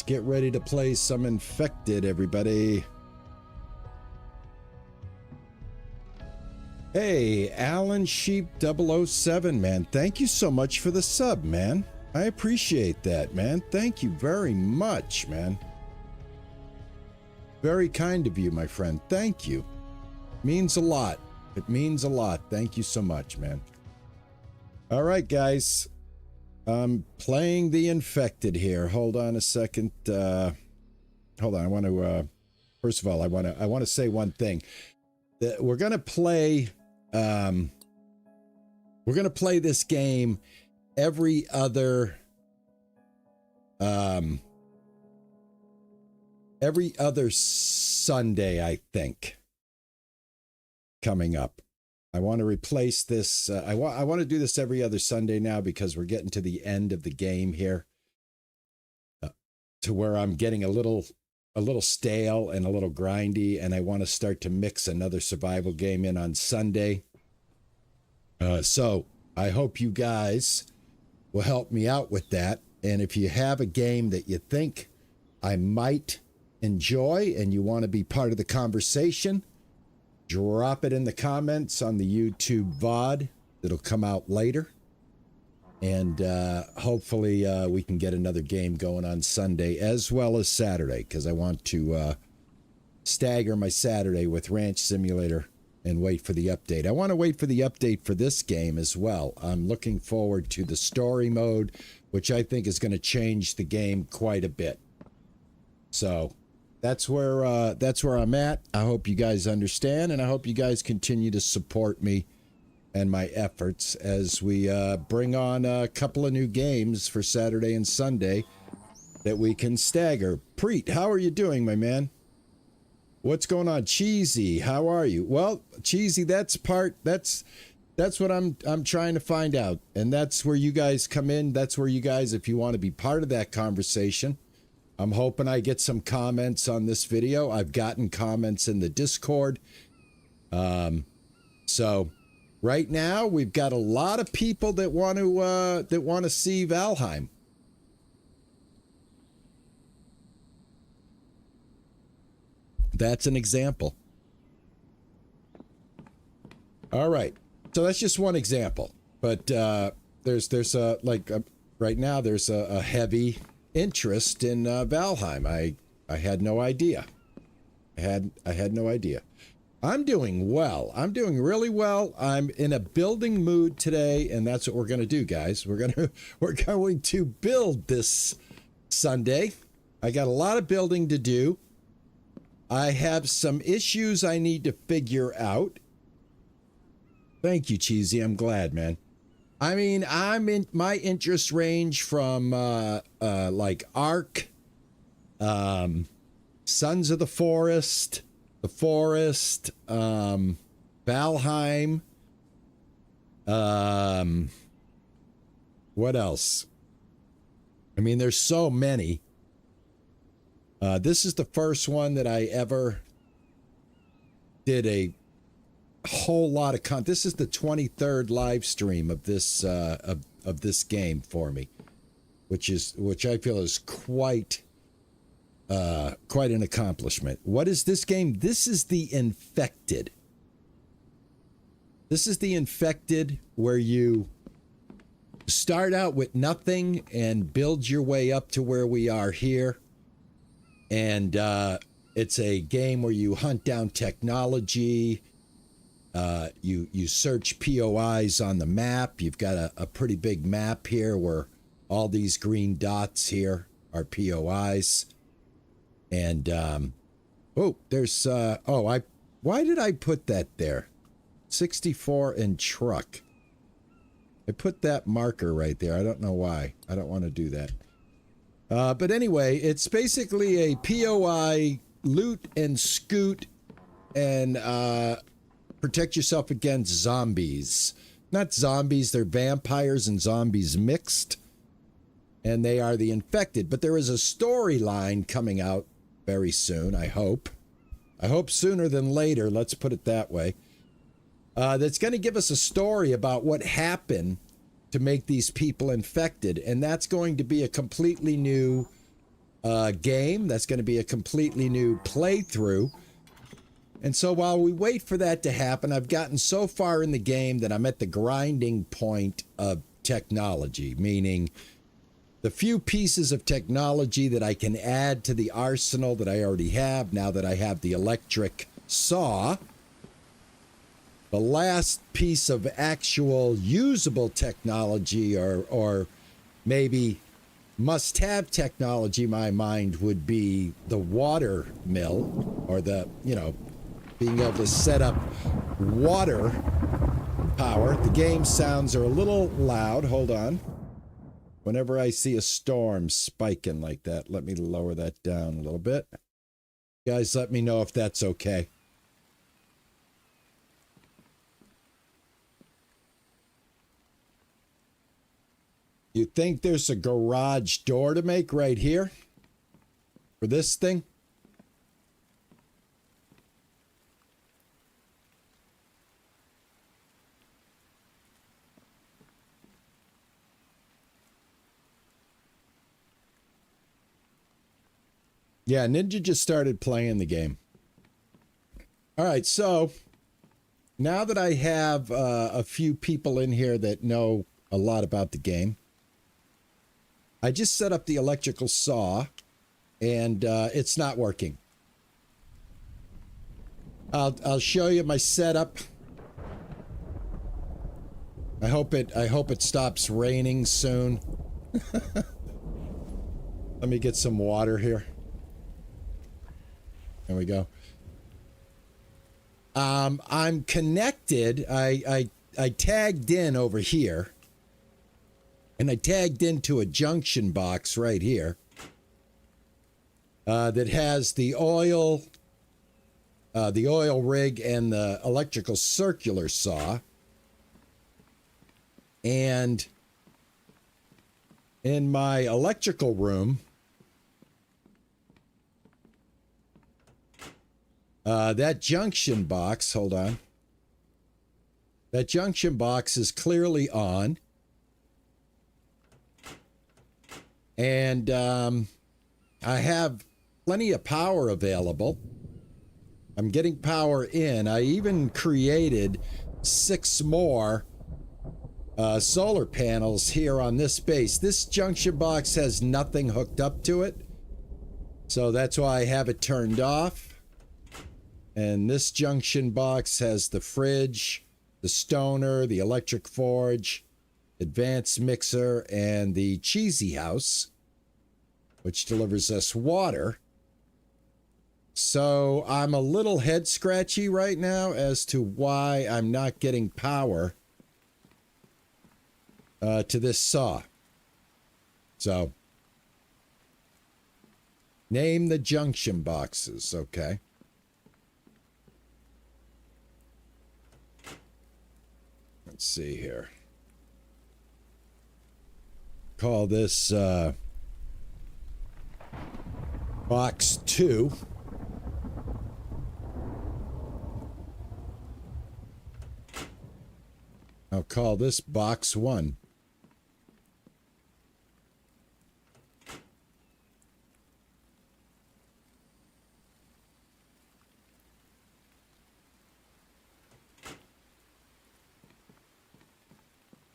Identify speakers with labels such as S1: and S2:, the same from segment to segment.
S1: get ready to play some Infected, everybody. Hey, Alan Sheep 007, man. Thank you so much for the sub, man. I appreciate that, man. Thank you very much, man. Very kind of you, my friend. Thank you. Means a lot. It means a lot. Thank you so much, man. All right, guys. I'm playing the Infected here. Hold on a second. Hold on. I want to first of all, I want to say one thing. We're going to play this game every other Sunday, I think, coming up. I want to replace this. I want to do this every other Sunday now because we're getting to the end of the game here, to where I'm getting a little stale and a little grindy, and I want to start to mix another survival game in on Sunday. So I hope you guys will help me out with that. And if you have a game that you think I might enjoy and you want to be part of the conversation, drop it in the comments on the YouTube VOD that'll come out later. And hopefully we can get another game going on Sunday as well as Saturday, because I want to stagger my Saturday with Ranch Simulator and wait for the update. I want to wait for the update for this game as well. I'm looking forward to the story mode, which I think is going to change the game quite a bit. So that's where I'm at. I hope you guys understand, and I hope you guys continue to support me and my efforts as we bring on a couple of new games for Saturday and Sunday that we can stagger. Preet, how are you doing, my man? What's going on? Cheesy, how are you? Well, Cheesy, that's what I'm trying to find out, and that's where you guys come in. That's where you guys, if you want to be part of that conversation, I'm hoping I get some comments on this video. I've gotten comments in the Discord. So right now we've got a lot of people that want to see Valheim. That's an example. All right. So that's just one example, but there's right now there's a heavy interest in Valheim. I had no idea. I had no idea. I'm doing well. I'm doing really well. I'm in a building mood today, and that's what we're going to do, guys. We're going to build this Sunday. I got a lot of building to do. I have some issues I need to figure out. Thank you, Cheesy. I'm glad, man. I mean, I'm in my interest range from like Ark, Sons of the Forest, Valheim, what else? I mean, there's so many. This is the first one that I ever did a whole lot of content. This is the 23rd live stream of this of this game for me, which I feel is quite an accomplishment. What is this game? This is the Infected. This is the Infected, where you start out with nothing and build your way up to where we are here. And it's a game where you hunt down technology. You search POIs on the map. You've got a pretty big map here where all these green dots here are POIs. And oh, there's why did I put that there? 64 and truck. I put that marker right there. I don't know why. I don't want to do that. But anyway, it's basically a POI loot and scoot and protect yourself against zombies. Not zombies, they're vampires and zombies mixed. And they are the Infected. But there is a storyline coming out very soon, I hope. I hope sooner than later, let's put it that way. That's going to give us a story about what happened to make these people infected, and that's going to be a completely new game. That's going to be a completely new playthrough. And so while we wait for that to happen, I've gotten so far in the game that I'm at the grinding point of technology, meaning the few pieces of technology that I can add to the arsenal that I already have now that I have the electric saw. The last piece of actual usable technology or maybe must-have technology in my mind would be the water mill, or the, being able to set up water power. The game sounds are a little loud. Hold on. Whenever I see a storm spiking like that, let me lower that down a little bit. Guys, let me know if that's okay. You think there's a garage door to make right here for this thing? Yeah, Ninja just started playing the game. All right, so now that I have a few people in here that know a lot about the game, I just set up the electrical saw, and it's not working. I'll show you my setup. I hope it stops raining soon. Let me get some water here. There we go. I'm connected. I tagged in over here. And I tagged into a junction box right here that has the oil rig and the electrical circular saw. And in my electrical room, that junction box, hold on. That junction box is clearly on. And I have plenty of power available. I'm getting power in. I even created 6 more solar panels here on this base. This junction box has nothing hooked up to it, so that's why I have it turned off. And this junction box has the fridge, the stoner, the electric forge, advanced mixer, and the cheesy house, which delivers us water. So I'm a little head scratchy right now as to why I'm not getting power to this saw. So name the junction boxes, okay? Let's see here. Call this box 2. I'll call this box 1.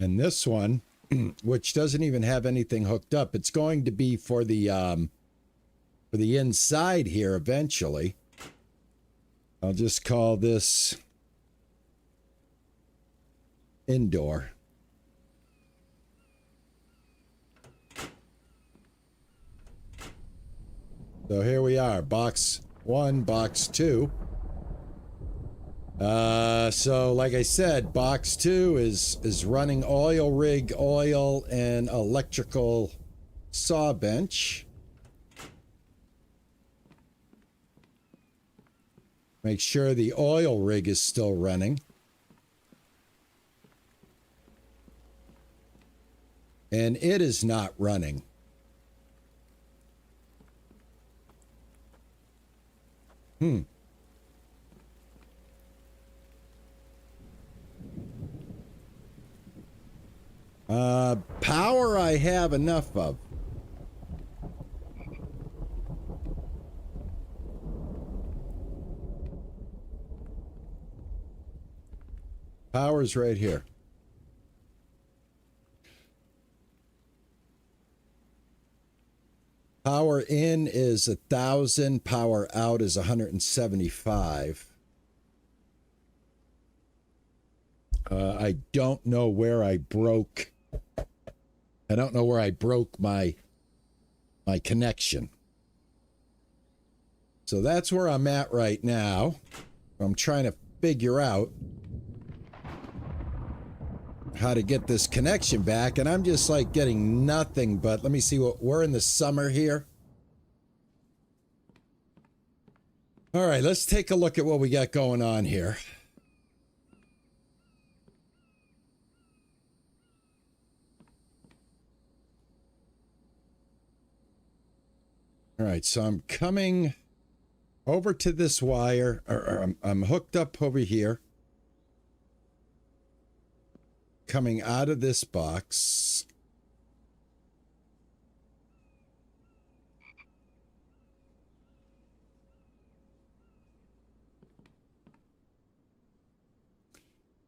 S1: And this one, which doesn't even have anything hooked up, it's going to be for the inside here eventually. I'll just call this indoor. So here we are, box 1, box 2. So like I said, box 2 is running oil rig, oil, and electrical saw bench. Make sure the oil rig is still running. And it is not running. Power I have enough of. Power's right here. Power in is 1,000. Power out is 175. I don't know where I broke. I don't know where I broke my connection. So that's where I'm at right now. I'm trying to figure out how to get this connection back, and I'm just like getting nothing but, let me see, what we're in the summer here. All right, let's take a look at what we got going on here. All right, so I'm coming over to this wire, or I'm hooked up over here. Coming out of this box.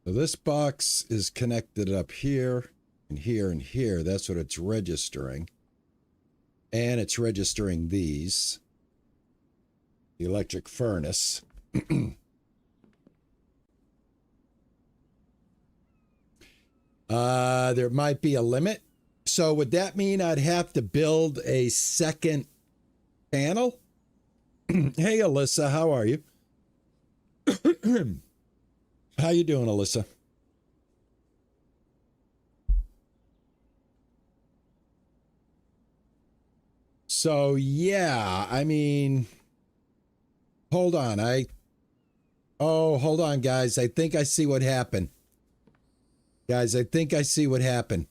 S1: So this box is connected up here and here and here. That's what it's registering. And it's registering these. The electric furnace. There might be a limit. So would that mean I'd have to build a second panel? Hey, Alyssa, how are you? How you doing, Alyssa? So, yeah, I mean, hold on. Hold on, guys. I think I see what happened. Guys, I think I see what happened.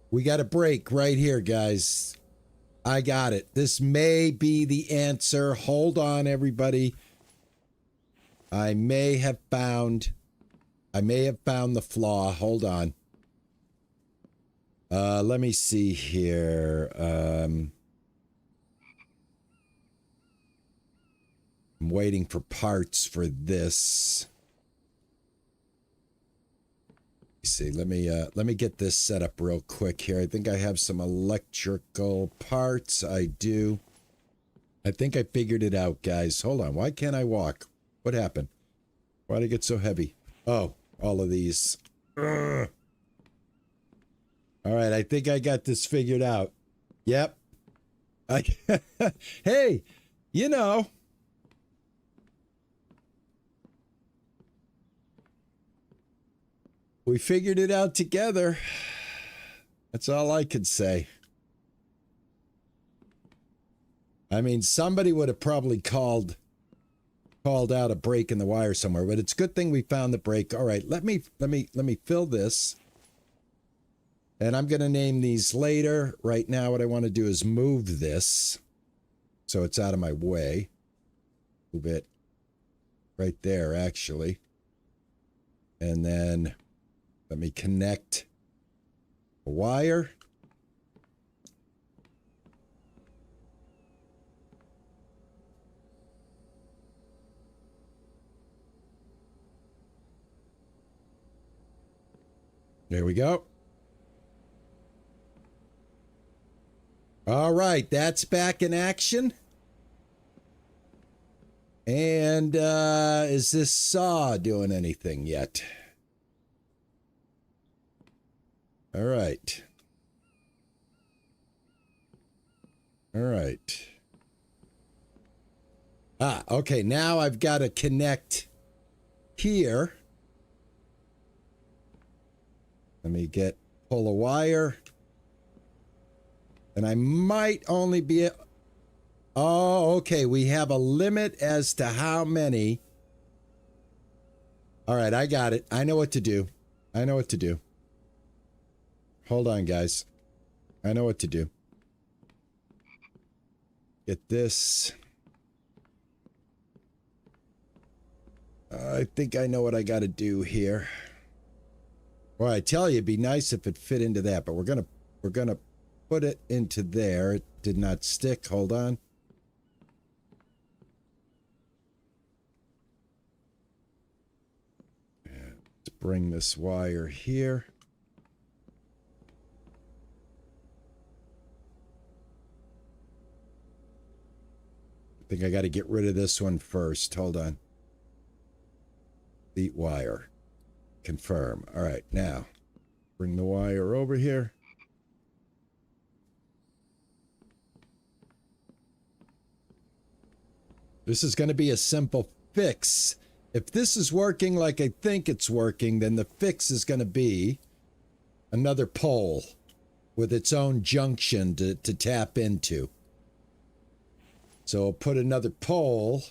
S1: We got a break right here, guys. I got it. This may be the answer. Hold on, everybody. I may have found the flaw. Hold on. Let me see here. I'm waiting for parts for this. See, let me get this set up real quick here. I think I have some electrical parts. I do. I think I figured it out, guys. Hold on. Why can't I walk? What happened? Why'd I get so heavy? Oh, all of these. Ugh. All right, I think I got this figured out. Yep. Hey, you know. We figured it out together. That's all I could say. I mean, somebody would have probably called out a break in the wire somewhere, but it's a good thing we found the break. All right, let me fill this. And I'm going to name these later. Right now, what I want to do is move this so it's out of my way. Move it right there, actually. And then let me connect a wire. There we go. All right, that's back in action. And is this saw doing anything yet? All right. All right. Ah, okay, now I've got to connect here. Let me pull a wire. And I might only be... Oh, okay, we have a limit as to how many. All right, I got it. I know what to do. I know what to do. Hold on, guys. I know what to do. Get this. I think I know what I got to do here. Well, I tell you, it'd be nice if it fit into that, but we're gonna put it into there. It did not stick. Hold on. bring this wire here. I think I got to get rid of this one first. Hold on. Delete wire. Confirm. All right, now bring the wire over here. This is going to be a simple fix. If this is working like I think it's working, then the fix is going to be another pole with its own junction to tap into. So I'll put another pole.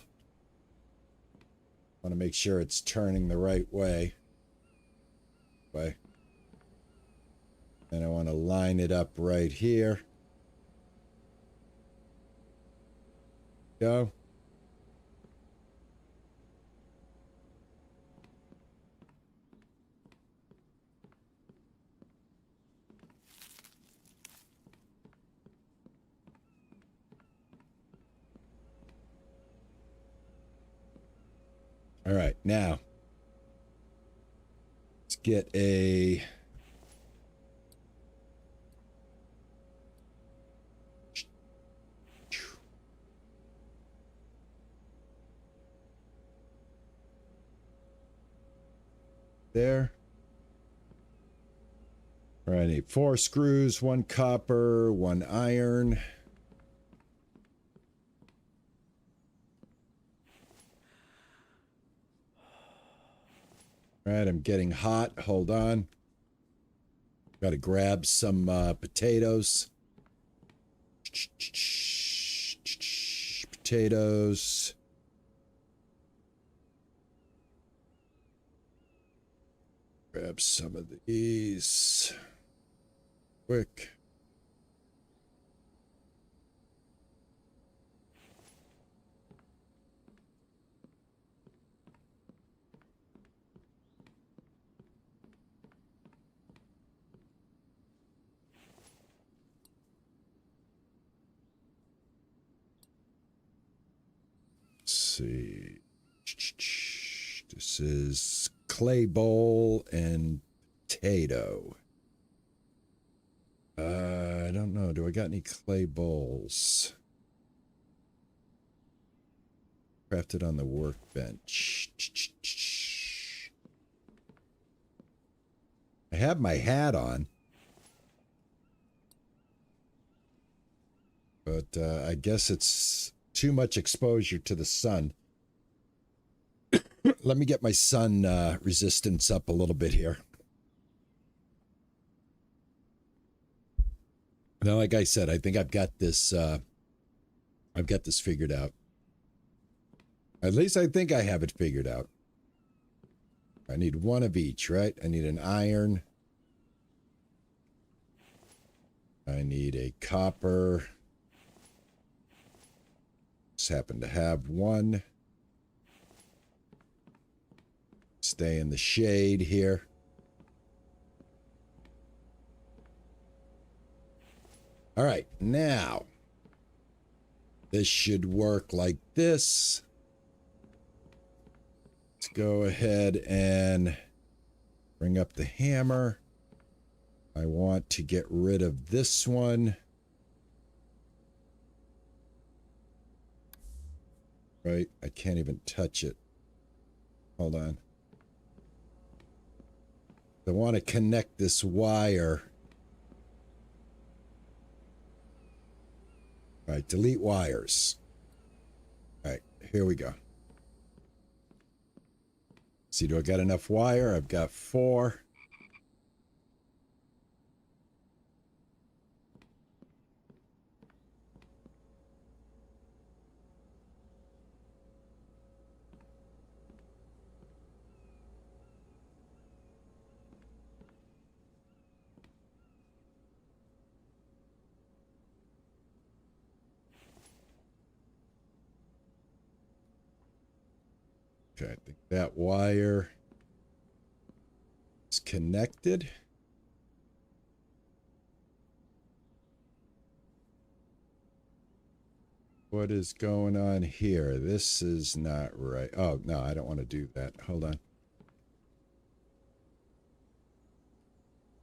S1: I want to make sure it's turning the right way. And I want to line it up right here. Go. All right, now let's get a there. All right, I need 4 screws, 1 copper, 1 iron. All right, I'm getting hot. Hold on. Got to grab some potatoes. Potatoes. Grab some of these. Quick. See. This is clay bowl and potato. I don't know. Do I got any clay bowls? Crafted on the workbench. I have my hat on. But I guess it's too much exposure to the sun. Let me get my sun resistance up a little bit here. Now, like I said, I think I've got this figured out. At least I think I have it figured out. I need 1 of each, right? I need an iron. I need a copper. Just happen to have 1. Stay in the shade here. All right, now this should work like this. Let's go ahead and bring up the hammer. I want to get rid of this one. Right, I can't even touch it. Hold on. I want to connect this wire. All right, delete wires. All right, here we go. See, do I got enough wire? I've got 4. Okay, I think that wire is connected. What is going on here? This is not right. Oh, no, I don't want to do that. Hold on.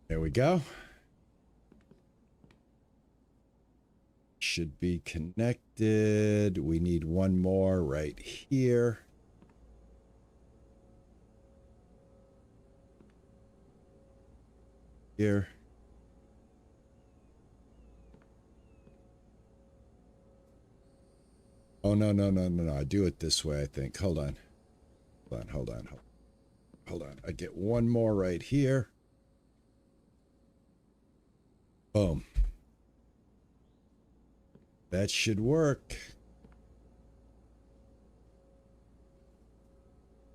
S1: There we go. Should be connected. We need one more right here. Here. Oh, no, no, no, no, no. I do it this way, I think. Hold on. Hold on, hold on, hold on. I get one more right here. Boom. That should work.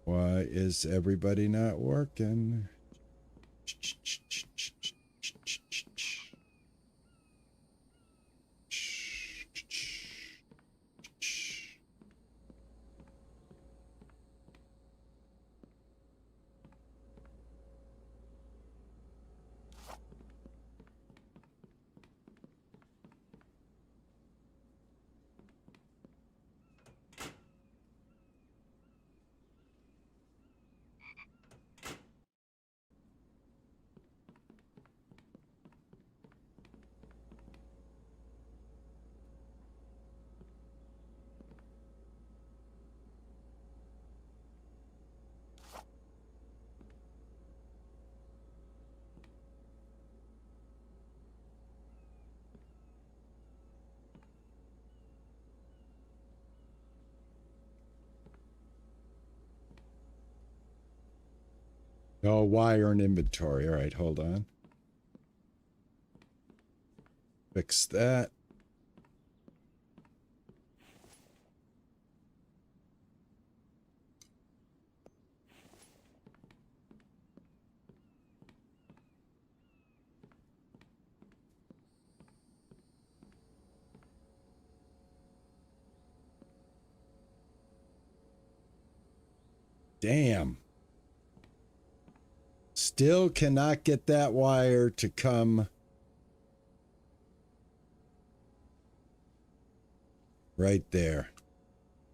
S1: Why is everybody not working? No wire in inventory. All right, hold on. Fix that. Damn. Still cannot get that wire to come right there.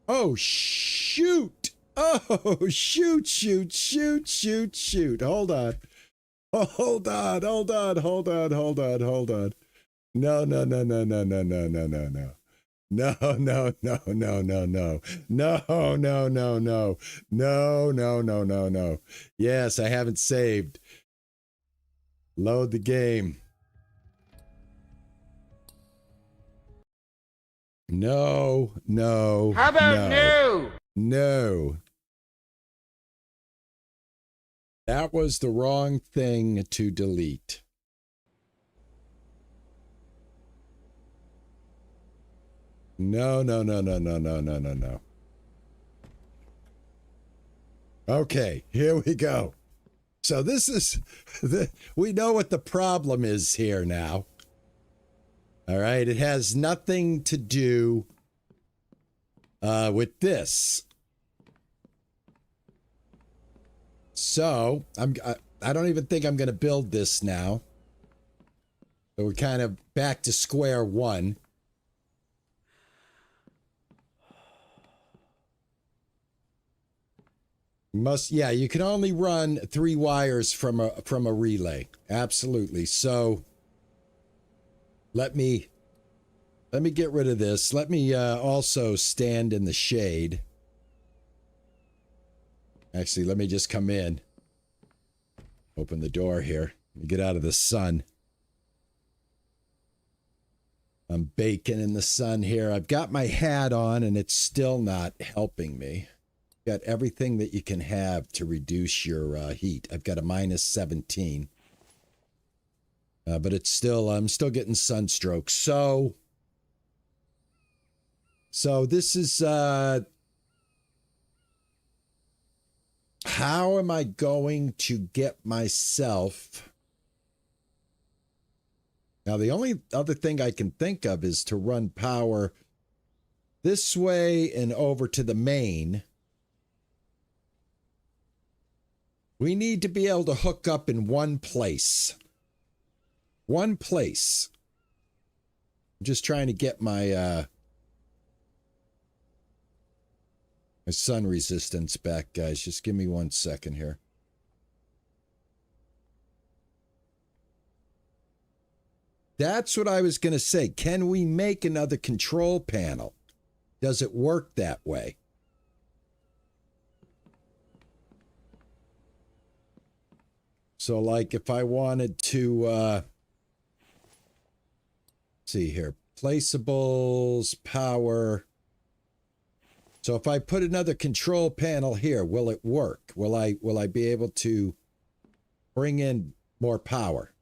S1: Oh, shoot. Oh, shoot, shoot, shoot, shoot, shoot. Hold on. Hold on, hold on, hold on, hold on, hold on. No, no, no, no, no, no, no, no, no, no. No, no, no, no, no, no. No, no, no, no. No, no, no, no, no. Yes, I haven't saved. Load the game. No, no.
S2: How about no?
S1: No. That was the wrong thing to delete. No, no, no, no, no, no, no, no, no. Okay, here we go. So this is, we know what the problem is here now. All right, it has nothing to do with this. So I don't even think I'm going to build this now. So we're kind of back to square one. Yeah, you can only run 3 wires from a relay. Absolutely. So let me get rid of this. Let me also stand in the shade. Actually, let me just come in. Open the door here. Let me get out of the sun. I'm baking in the sun here. I've got my hat on and it's still not helping me. Got everything that you can have to reduce your heat. I've got a minus 17. But it's still, I'm still getting sunstroke. So this is, how am I going to get myself? Now, the only other thing I can think of is to run power this way and over to the main. We need to be able to hook up in one place. One place. I'm just trying to get my my sun resistance back, guys. Just give me 1 second here. That's what I was going to say. Can we make another control panel? Does it work that way? So like if I wanted to, see here, placeables, power. So if I put another control panel here, will it work? Will I be able to bring in more power?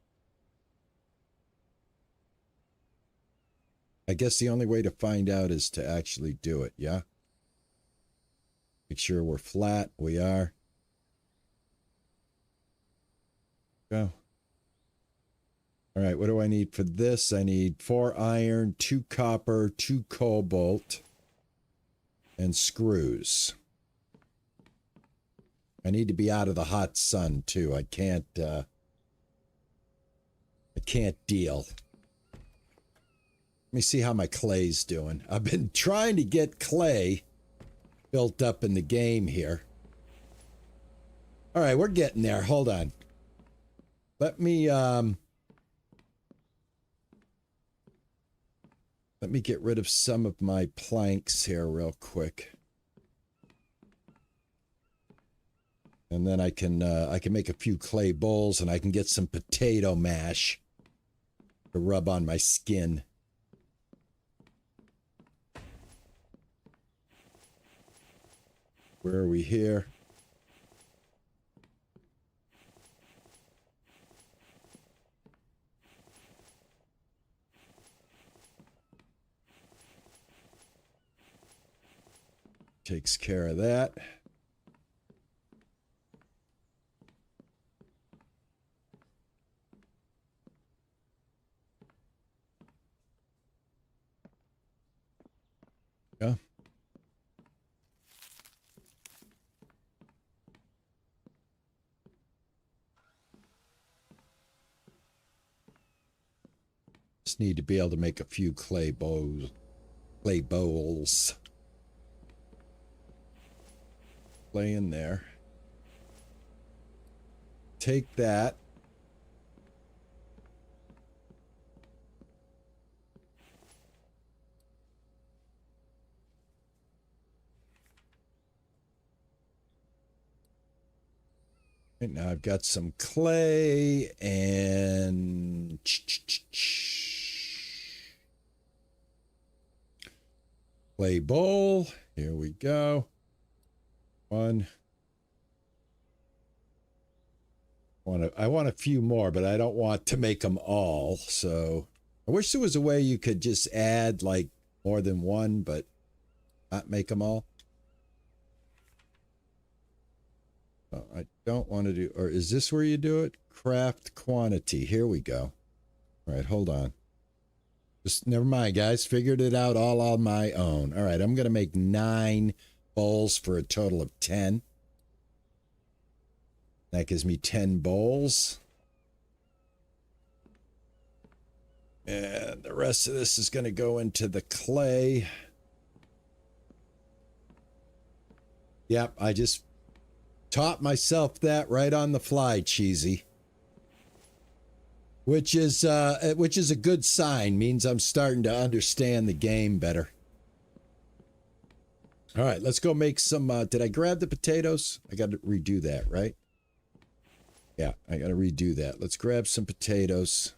S1: I guess the only way to find out is to actually do it, yeah? Make sure we're flat. We are. Go. All right, what do I need for this? I need 4 iron, 2 copper, 2 cobalt, and screws. I need to be out of the hot sun, too. I can't deal. Let me see how my clay's doing. I've been trying to get clay built up in the game here. All right, we're getting there. Hold on. Let me get rid of some of my planks here real quick. And then I can make a few clay bowls and I can get some potato mash to rub on my skin. Where are we here? Takes care of that. Yeah. Just need to be able to make a few clay bowls. Lay in there. Take that. Right now I've got some clay and clay bowl. Here we go. One. I want a few more, but I don't want to make them all. So I wish there was a way you could just add like more than one, but not make them all. Oh, I don't want to do, or is this where you do it? Craft quantity. Here we go. All right, hold on. Just never mind, guys. Figured it out all on my own. All right, I'm going to make 9 bowls for a total of 10. That gives me 10 bowls. And the rest of this is going to go into the clay. Yep, I just taught myself that right on the fly, Cheesy. Which is a good sign. Means I'm starting to understand the game better. All right, let's go make some. Did I grab the potatoes? I got to redo that, right? Yeah, I got to redo that. Let's grab some potatoes.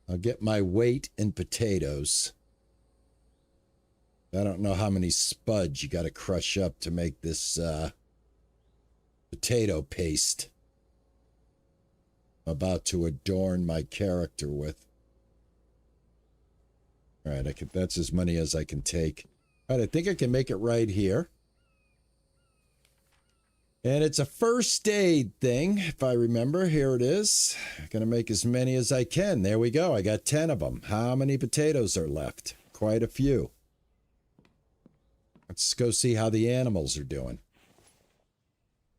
S1: I'll get my weight in potatoes. I don't know how many spuds you got to crush up to make this potato paste I'm about to adorn my character with. All right, that's as many as I can take. All right, I think I can make it right here. And it's a first aid thing, if I remember. Here it is. I'm going to make as many as I can. There we go. I got 10 of them. How many potatoes are left? Quite a few. Let's go see how the animals are doing.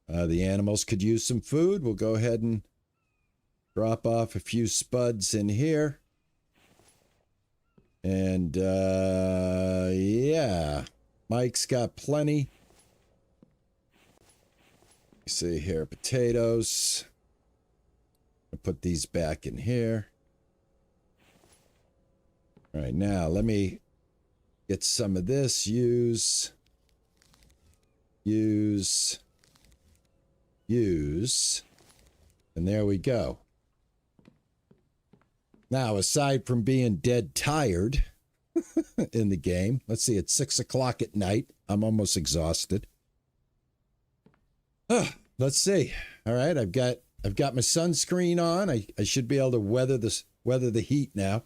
S1: The animals could use some food. We'll go ahead and drop off a few spuds in here. And, yeah. Mike's got plenty. See here, potatoes. I'll put these back in here. All right, now let me get some of this. Use. And there we go. Now, aside from being dead tired in the game, let's see, it's 6 o'clock at night. I'm almost exhausted. Let's see. All right, I've got my sunscreen on. I should be able to weather the heat now.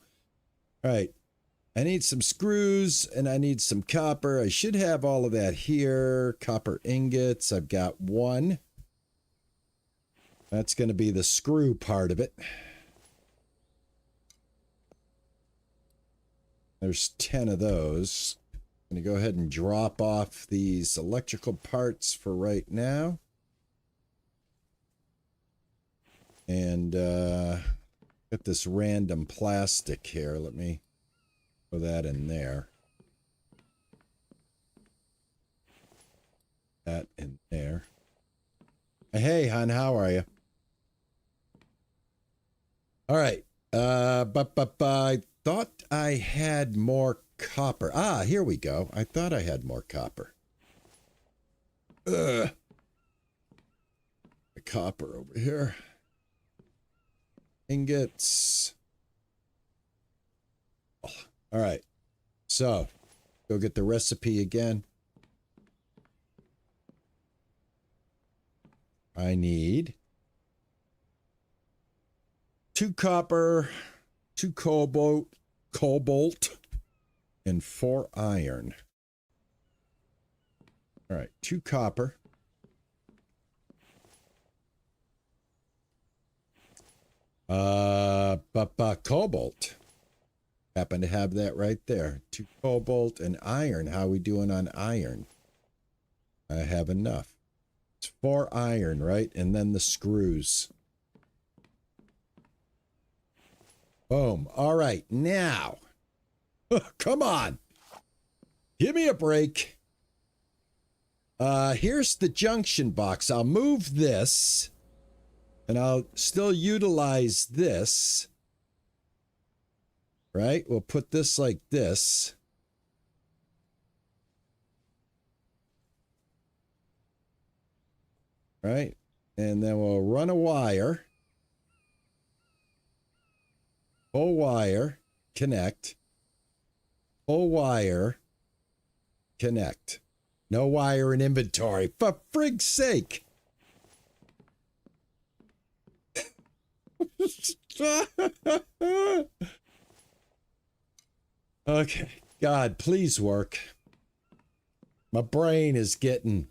S1: All right. I need some screws and I need some copper. I should have all of that here. Copper ingots. I've got one. That's going to be the screw part of it. There's 10 of those. I'm going to go ahead and drop off these electrical parts for right now. And get this random plastic here. Let me throw that in there. That in there. Hey, hon, how are you? All right. But I thought I had more copper. Ah, here we go. I thought I had more copper. The copper over here. Ingots. All right. So, go get the recipe again. I need 2 copper, 2 cobalt, and 4 iron. All right, 2 copper. Cobalt. Happen to have that right there. 2 cobalt and iron. How are we doing on iron? I have enough. It's 4 iron, right? And then the screws. Boom. All right, now. Come on. Give me a break. Here's the junction box. I'll move this. And I'll still utilize this. Right? We'll put this like this. Right? And then we'll run a wire. Full wire. Connect. Full wire. Connect. No wire in inventory. For frig's sake. Okay. God, please work. My brain is getting...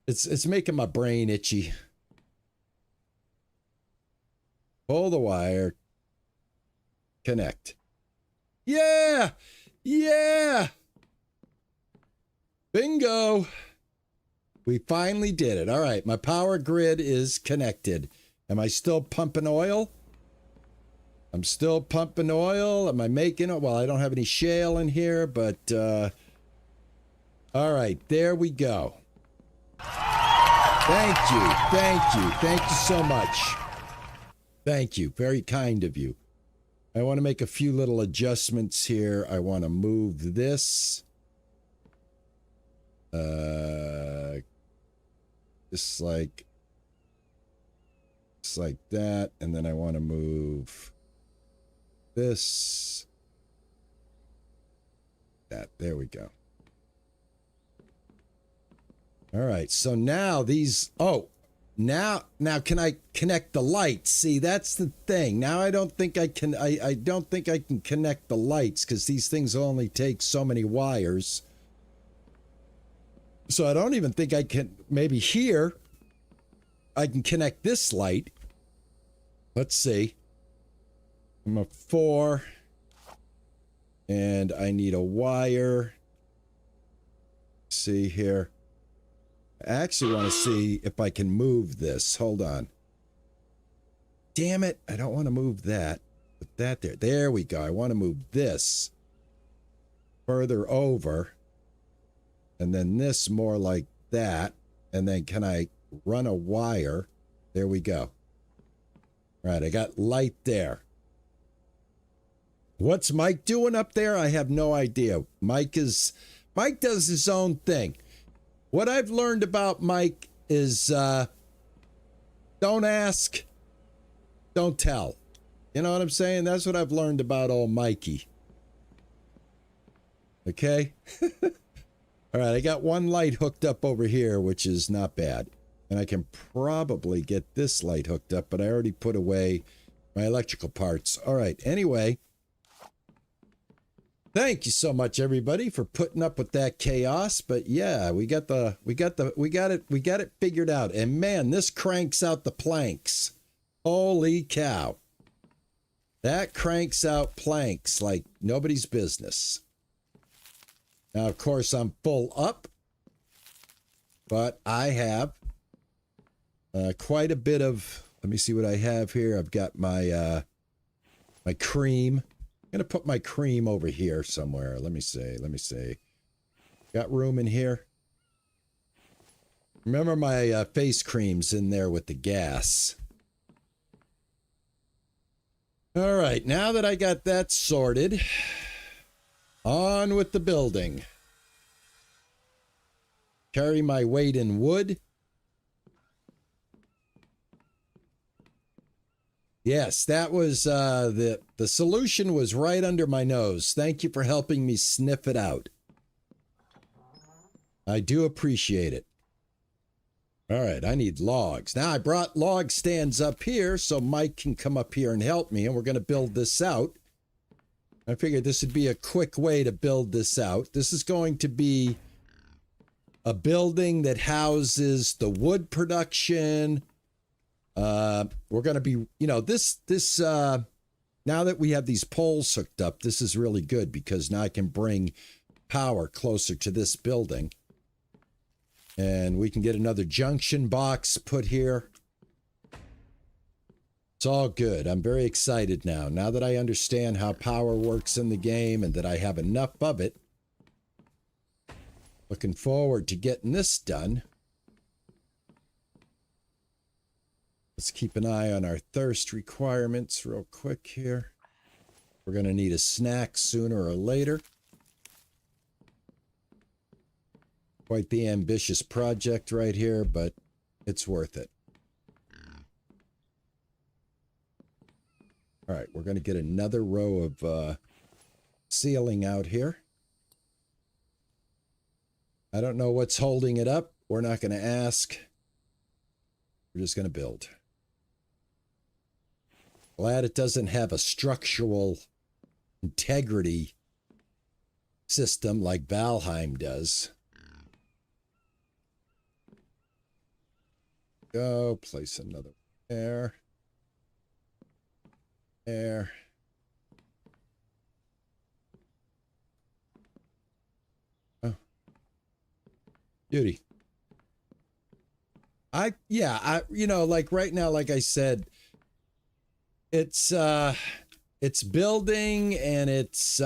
S1: It's making my brain itchy. Pull the wire. Connect. Yeah! Yeah! Bingo! We finally did it. All right, my power grid is connected. Am I still pumping oil? I'm still pumping oil. Am I making it? Well, I don't have any shale in here, but all right, there we go. Thank you. Thank you. Thank you so much. Thank you. Very kind of you. I want to make a few little adjustments here. I want to move this. Just like that, and then I want to move this, that. There we go. All right, so now these, now can I connect the lights? See, that's the thing. Now I don't think I can, I don't think I can connect the lights because these things only take so many wires. So I don't even think I can, maybe here, I can connect this light. Let's see. I'm a 4. And I need a wire. See here. I actually want to see if I can move this. Hold on. Damn it. I don't want to move that. Put that there. There we go. I want to move this further over. And then this more like that. And then can I run a wire? There we go. All right, I got light there. What's Mike doing up there? I have no idea. Mike does his own thing. What I've learned about Mike is don't ask, don't tell. You know what I'm saying? That's what I've learned about old Mikey. Okay? All right, I got one light hooked up over here, which is not bad. And I can probably get this light hooked up, but I already put away my electrical parts. All right, anyway. Thank you so much, everybody, for putting up with that chaos. But yeah, we got it figured out. And man, this cranks out the planks. Holy cow. That cranks out planks like nobody's business. Now, of course, I'm full up, but I have quite a bit of, let me see what I have here. I've got my my cream. I'm going to put my cream over here somewhere. Let me see. Got room in here? Remember my face cream's in there with the gas. All right, now that I got that sorted, on with the building. Carry my weight in wood. Yes, that was the solution was right under my nose. Thank you for helping me sniff it out. I do appreciate it. All right, I need logs. Now, I brought log stands up here so Mike can come up here and help me, and we're going to build this out. I figured this would be a quick way to build this out. This is going to be a building that houses the wood production. We're going to be, you know, now that we have these poles hooked up, this is really good because now I can bring power closer to this building. And we can get another junction box put here. It's all good. I'm very excited now. Now that I understand how power works in the game and that I have enough of it. Looking forward to getting this done. Let's keep an eye on our thirst requirements real quick here. We're going to need a snack sooner or later. Quite the ambitious project right here, but it's worth it. All right, we're going to get another row of ceiling out here. I don't know what's holding it up. We're not going to ask. We're just going to build. Glad it doesn't have a structural integrity system like Valheim does. Go, place another there. There. Oh. Beauty. You know, like right now, like I said, it's building and it's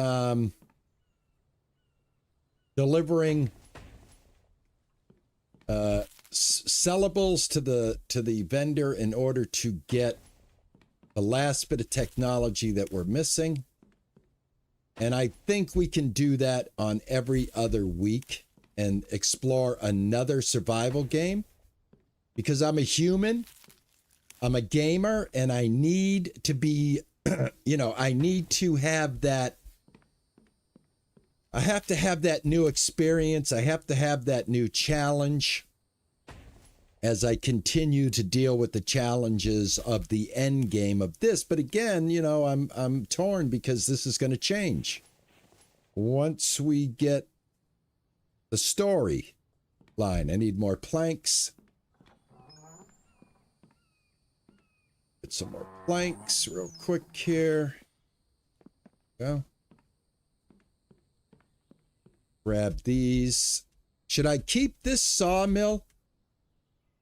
S1: delivering sellables to the vendor in order to get the last bit of technology that we're missing. And I think we can do that on every other week and explore another survival game because I'm a human, I'm a gamer, and I need to be, you know, I need to have that. I have to have that new experience. I have to have that new challenge as I continue to deal with the challenges of the end game of this. But again, you know, I'm torn because this is going to change. Once we get the story line, I need more planks. Get some more planks real quick here. Go. Grab these. Should I keep this sawmill?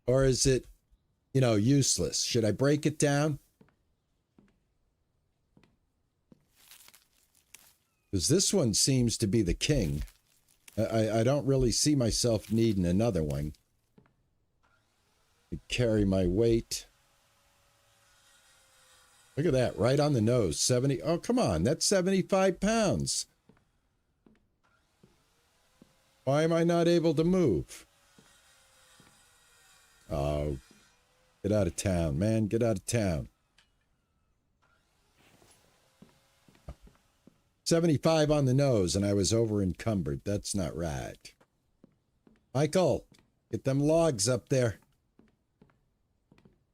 S1: Or is it, you know, useless? Should I break it down? Because this one seems to be the king. I don't really see myself needing another one. I carry my weight. Look at that, right on the nose. 70. Oh, come on. That's 75 pounds. Why am I not able to move? Oh, get out of town, man. Get out of town. 75 on the nose, and I was over encumbered. That's not right. Michael, get them logs up there.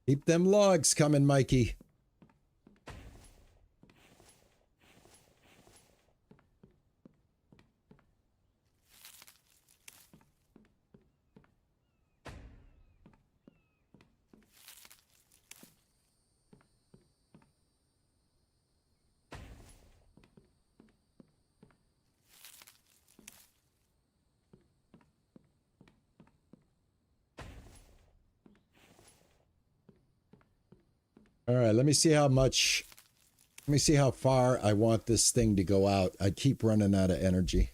S1: Keep them logs coming, Mikey. All right, let me see how much. Let me see how far I want this thing to go out. I keep running out of energy.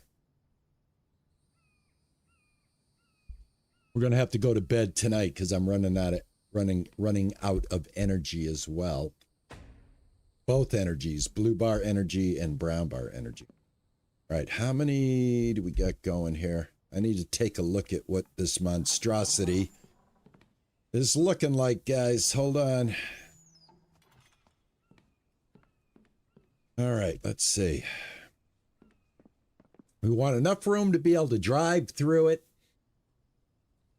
S1: We're gonna have to go to bed tonight because I'm running out of energy as well. Both energies, blue bar energy and brown bar energy. All right, how many do we got going here? I need to take a look at what this monstrosity is looking like, guys. Hold on. All right, let's see. We want enough room to be able to drive through it.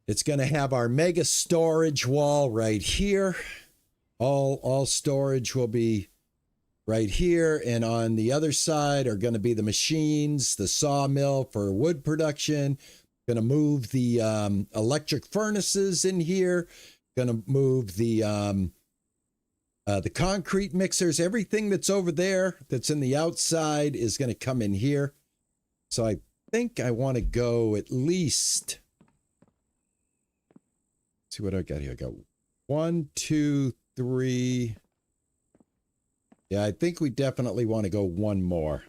S1: It's going to have our mega storage wall right here. All storage will be right here. And on the other side are going to be the machines, the sawmill for wood production. Going to move the electric furnaces in here. Going to move the concrete mixers. Everything that's over there that's in the outside is going to come in here. So I think I want to go at least... Let's see what I got here. I got 1, 2, 3. Yeah, I think we definitely want to go one more.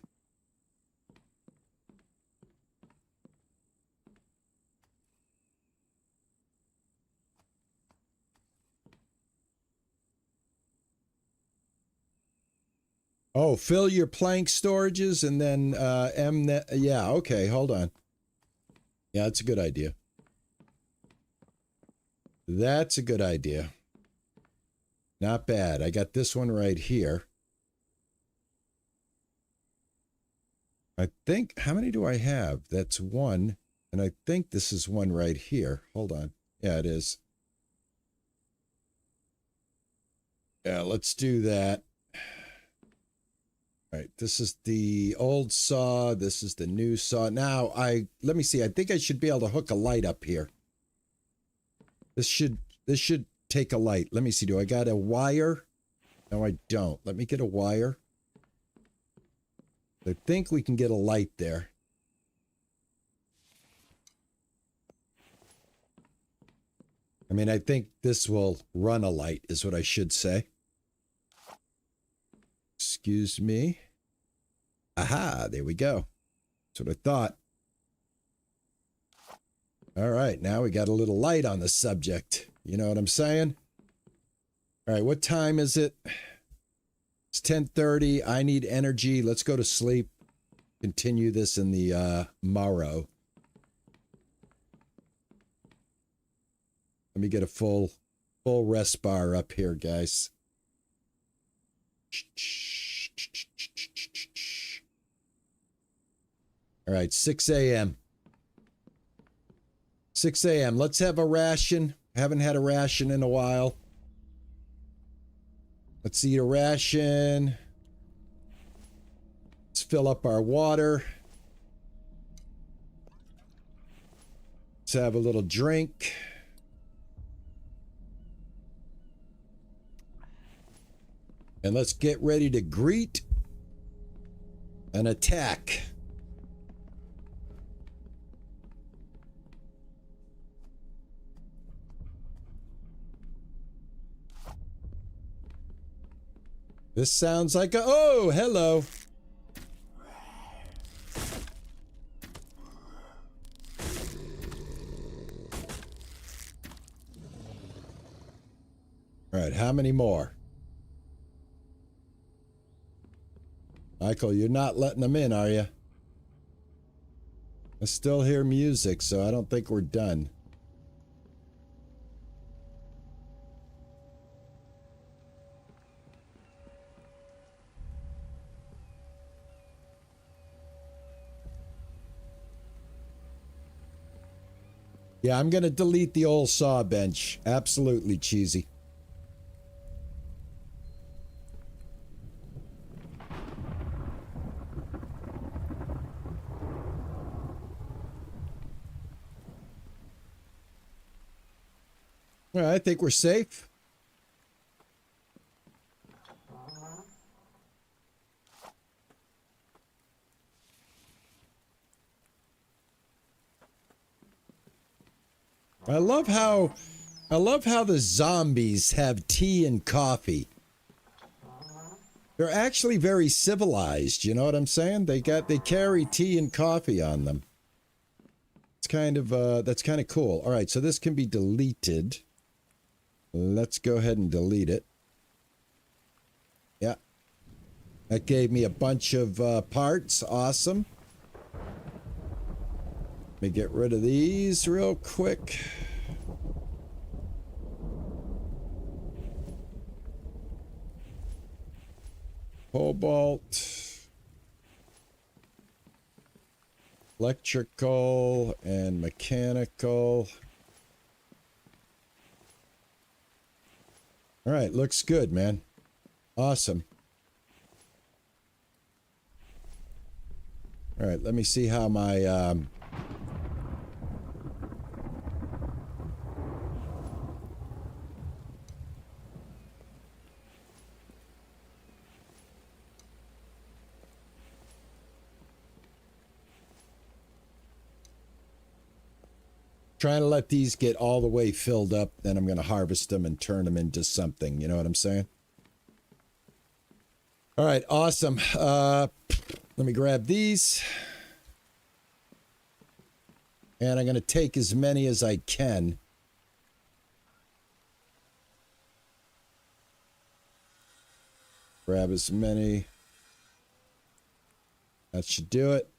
S1: Oh, fill your plank storages and then yeah, okay, hold on. Yeah, that's a good idea. That's a good idea. Not bad. I got this one right here. I think, how many do I have? That's one. And I think this is one right here. Hold on. Yeah, it is. Yeah, let's do that. All right, this is the old saw. This is the new saw. Now, let me see. I think I should be able to hook a light up here. This should take a light. Let me see. Do I got a wire? No, I don't. Let me get a wire. I think we can get a light there. I mean, I think this will run a light is what I should say. Excuse me. Aha, there we go. That's what I thought. All right, now we got a little light on the subject. You know what I'm saying? All right, what time is it? It's 10:30. I need energy. Let's go to sleep. Continue this in the morrow. Let me get a full rest bar up here, guys. All right, 6 a.m. 6 a.m. Let's have a ration. Haven't had a ration in a while. Let's eat a ration. Let's fill up our water. Let's have a little drink. And let's get ready to greet an attack. This sounds like a... Oh, hello. All right, how many more? Michael, you're not letting them in, are you? I still hear music, so I don't think we're done. Yeah, I'm going to delete the old saw bench. Absolutely cheesy. Well, I think we're safe. I love how the zombies have tea and coffee. They're actually very civilized, you know what I'm saying? They carry tea and coffee on them. It's kind of that's kind of cool. All right, so this can be deleted. Let's go ahead and delete it. Yeah. That gave me a bunch of parts. Awesome. Let me get rid of these real quick. Cobalt. Electrical and mechanical. All right, looks good, man. Awesome. All right, let me see how my trying to let these get all the way filled up, then I'm going to harvest them and turn them into something. You know what I'm saying? All right, awesome. Let me grab these. And I'm going to take as many as I can. Grab as many. That should do it.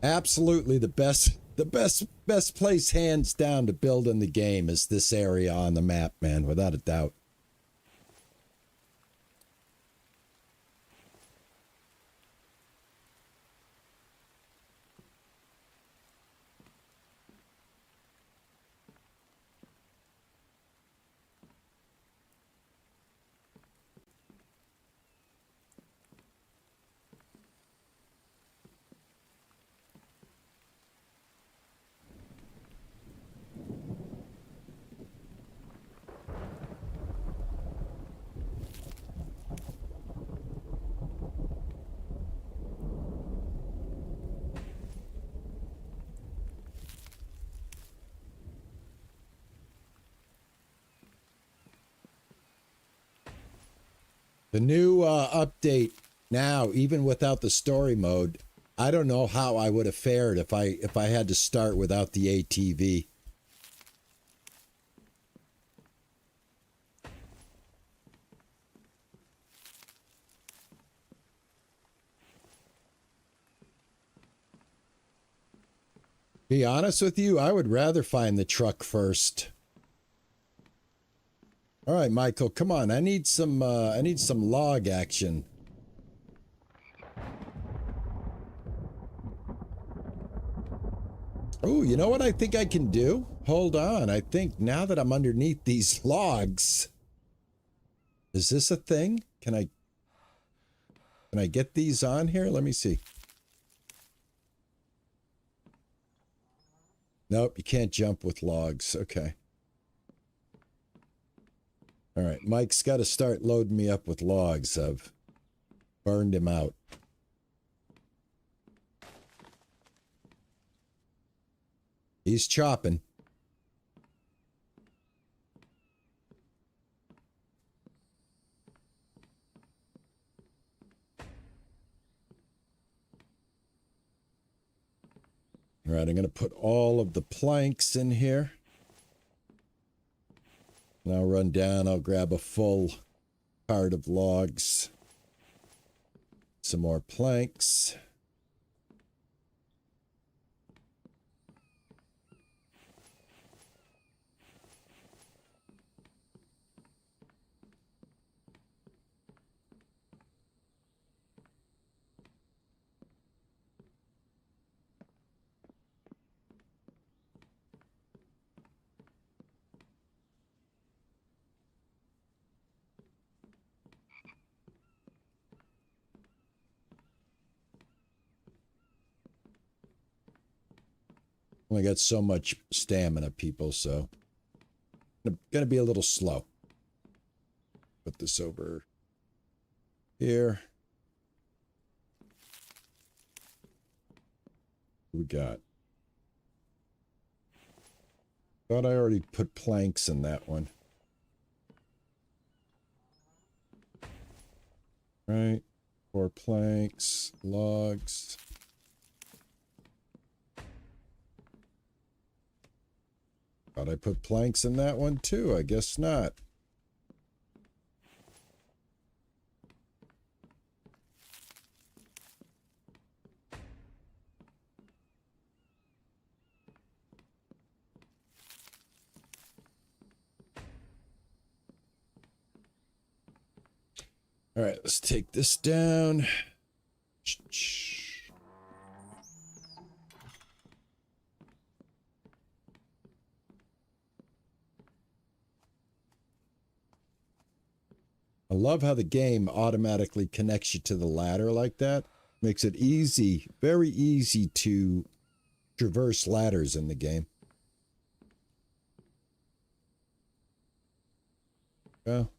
S1: Absolutely the best place hands down to build in the game is this area on the map, man, without a doubt. The new update now, even without the story mode, I don't know how I would have fared if I had to start without the ATV. Be honest with you, I would rather find the truck first. All right, Michael, come on. I need some log action. Oh, you know what I think I can do? Hold on. I think now that I'm underneath these logs, is this a thing? Can I get these on here? Let me see. Nope, you can't jump with logs. Okay. All right, Mike's got to start loading me up with logs. I've burned him out. He's chopping. All right, I'm going to put all of the planks in here. And I'll run down, I'll grab a full cart of logs. Some more planks. Only got so much stamina, people, so I'm gonna be a little slow. Put this over here. What we got? Thought I already put planks in that one. Right. 4 planks, logs. Thought I put planks in that one too. I guess not. All right, let's take this down. I love how the game automatically connects you to the ladder like that. Makes it easy, very easy to traverse ladders in the game. Well.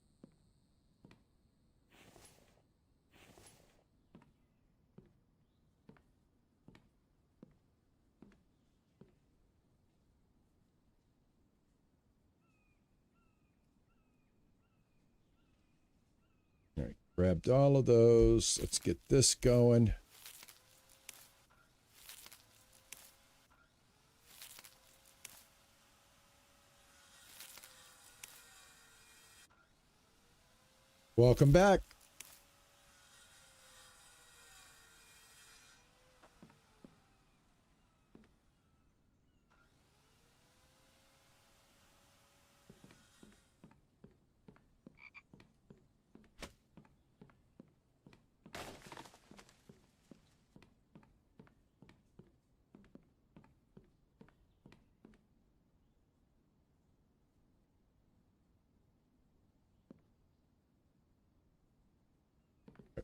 S1: All right, grabbed all of those. Let's get this going. Welcome back.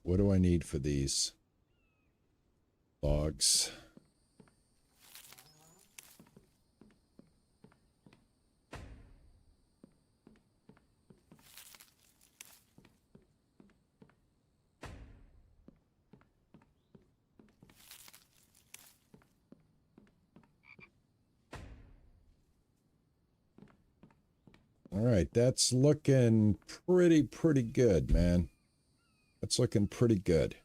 S1: What do I need for these logs? All right, that's looking pretty good, man. That's looking pretty good.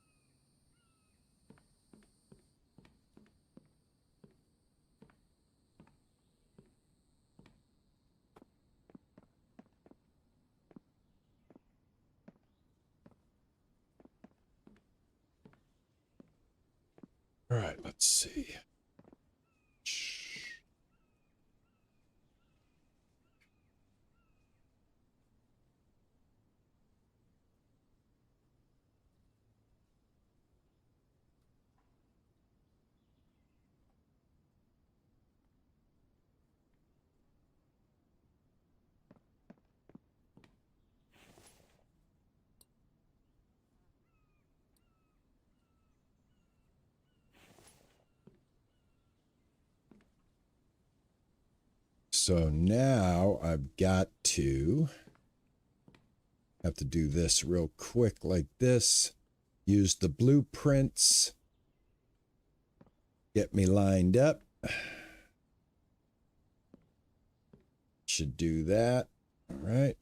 S1: All right, let's see. So now I've got to have to do this real quick like this. Use the blueprints. Get me lined up. Should do that. All right.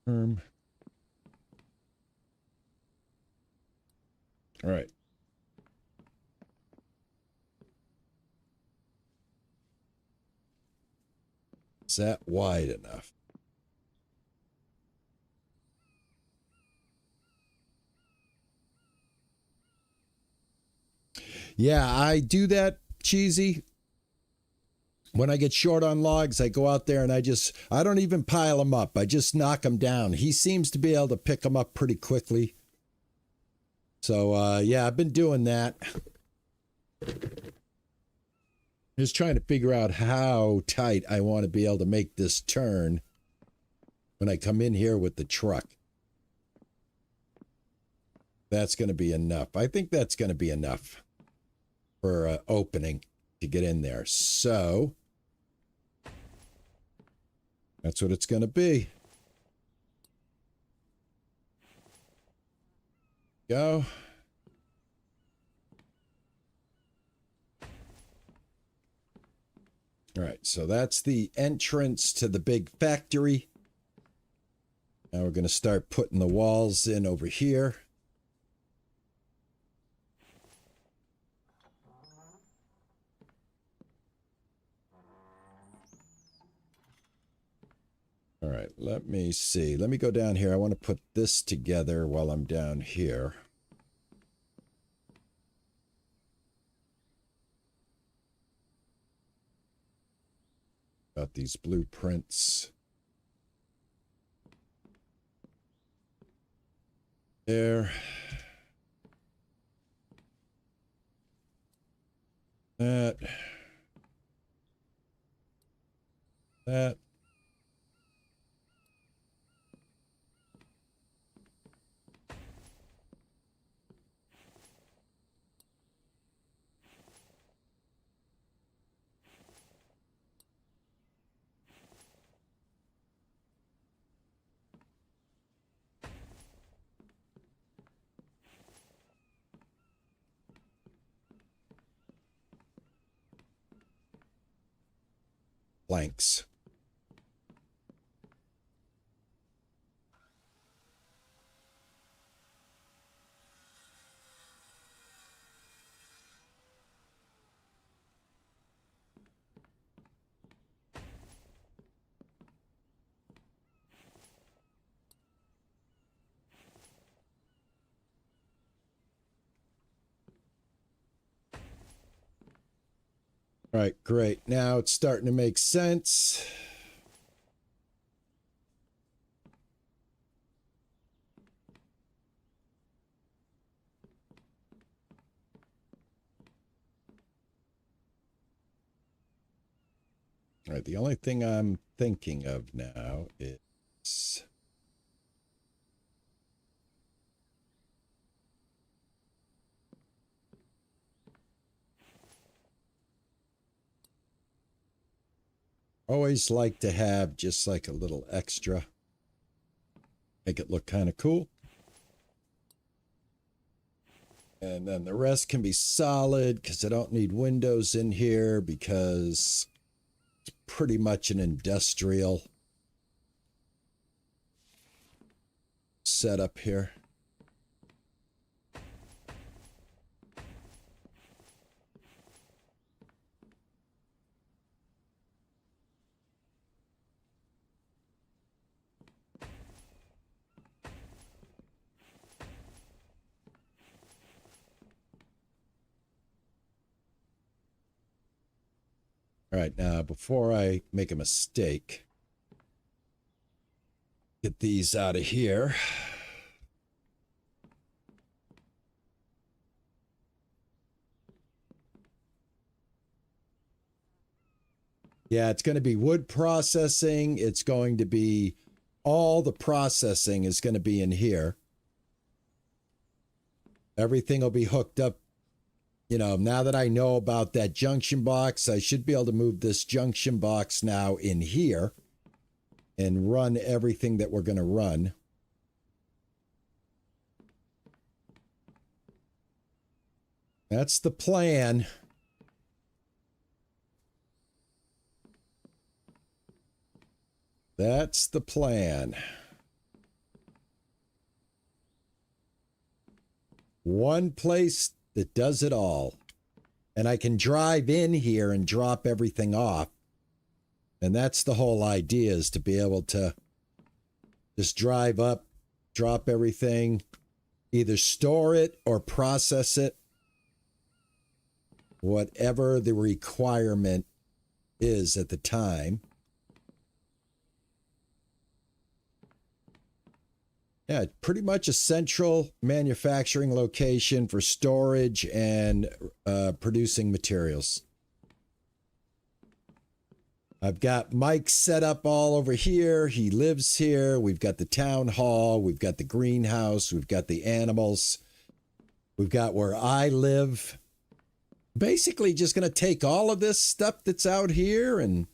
S1: All right. Is that wide enough? Yeah, I do that, Cheesy. When I get short on logs, I go out there and I don't even pile them up. I just knock them down. He seems to be able to pick them up pretty quickly. So, yeah, I've been doing that. Just trying to figure out how tight I want to be able to make this turn when I come in here with the truck. That's going to be enough. I think that's going to be enough for opening to get in there. So that's what it's going to be. Go. All right, so that's the entrance to the big factory. Now we're going to start putting the walls in over here. All right, let me see. Let me go down here. I want to put this together while I'm down here. Got these blueprints. There. That. That. Blanks. All right, great. Now it's starting to make sense. All right, the only thing I'm thinking of now is always like to have just like a little extra. Make it look kind of cool. And then the rest can be solid because I don't need windows in here because it's pretty much an industrial setup here. All right, now before I make a mistake, get these out of here. Yeah, it's going to be wood processing. It's going to be all the processing is going to be in here. Everything will be hooked up. You know, now that I know about that junction box, I should be able to move this junction box now in here and run everything that we're going to run. That's the plan. That's the plan. One place that does it all. And I can drive in here and drop everything off. And that's the whole idea, is to be able to just drive up, drop everything, either store it or process it, whatever the requirement is at the time. Yeah, pretty much a central manufacturing location for storage and producing materials. I've got Mike set up all over here. He lives here. We've got the town hall. We've got the greenhouse. We've got the animals. We've got where I live. Basically just going to take all of this stuff that's out here and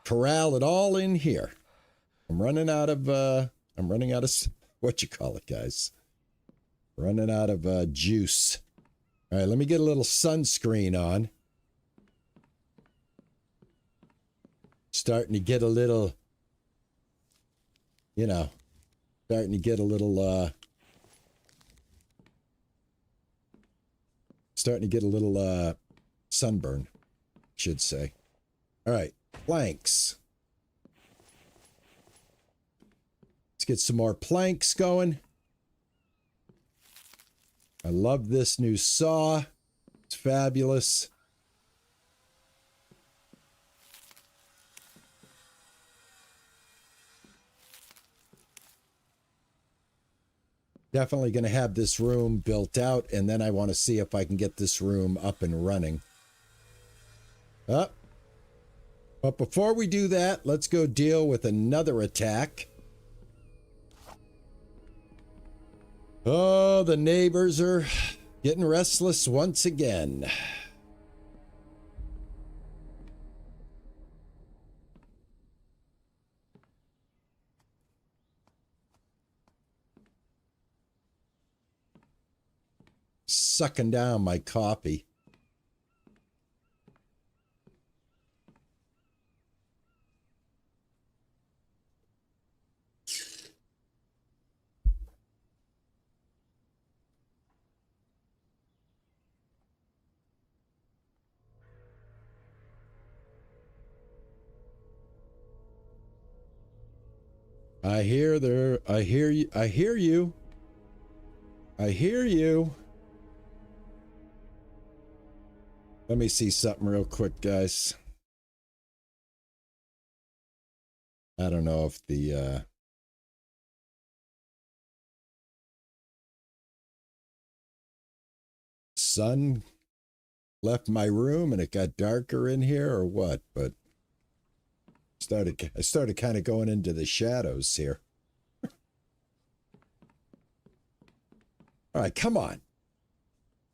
S1: corral it all in here. I'm running out of what you call it, guys. Running out of juice. All right, let me get a little sunscreen on. Starting to get a little, you know, sunburn, should say. All right, planks. Let's get some more planks going. I love this new saw. It's fabulous. Definitely going to have this room built out, and then I want to see if I can get this room up and running. But before we do that, let's go deal with another attack. Oh, the neighbors are getting restless once again. Sucking down my coffee. I hear you. Let me see something real quick, guys. I don't know if the sun left my room and it got darker in here or what, but I started kind of going into the shadows here. All right, come on.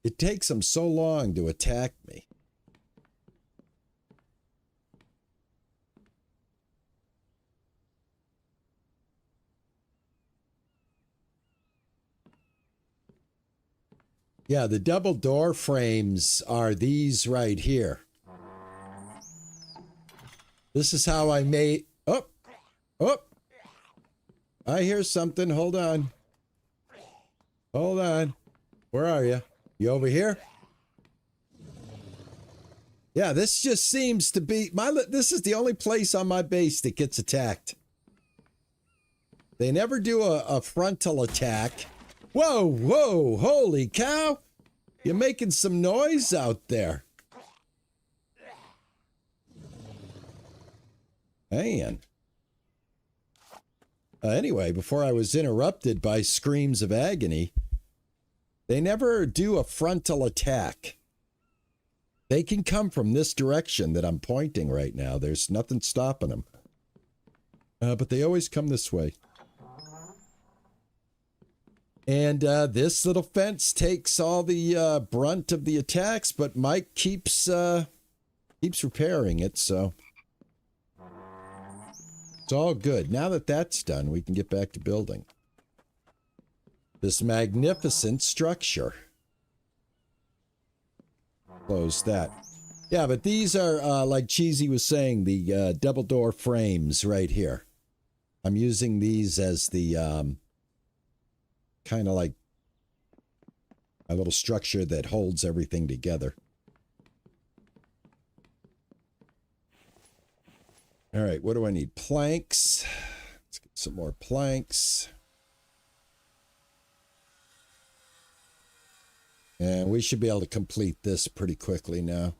S1: It takes them so long to attack me. Yeah, the double door frames are these right here. This is how I made... Oh! I hear something. Hold on. Hold on. Where are you? You over here? Yeah, this just seems to be... This is the only place on my base that gets attacked. They never do a frontal attack. Whoa, holy cow! You're making some noise out there. Man. Anyway, before I was interrupted by screams of agony, they never do a frontal attack. They can come from this direction that I'm pointing right now. There's nothing stopping them. But they always come this way. And this little fence takes all the brunt of the attacks, but Mike keeps repairing it, so it's all good. Now that that's done, we can get back to building this magnificent structure. Close that. Yeah, but these are, like Cheesy was saying, the double door frames right here. I'm using these as the kind of like A little structure that holds everything together. All right, what do I need? Planks. Let's get some more planks. And we should be able to complete this pretty quickly now.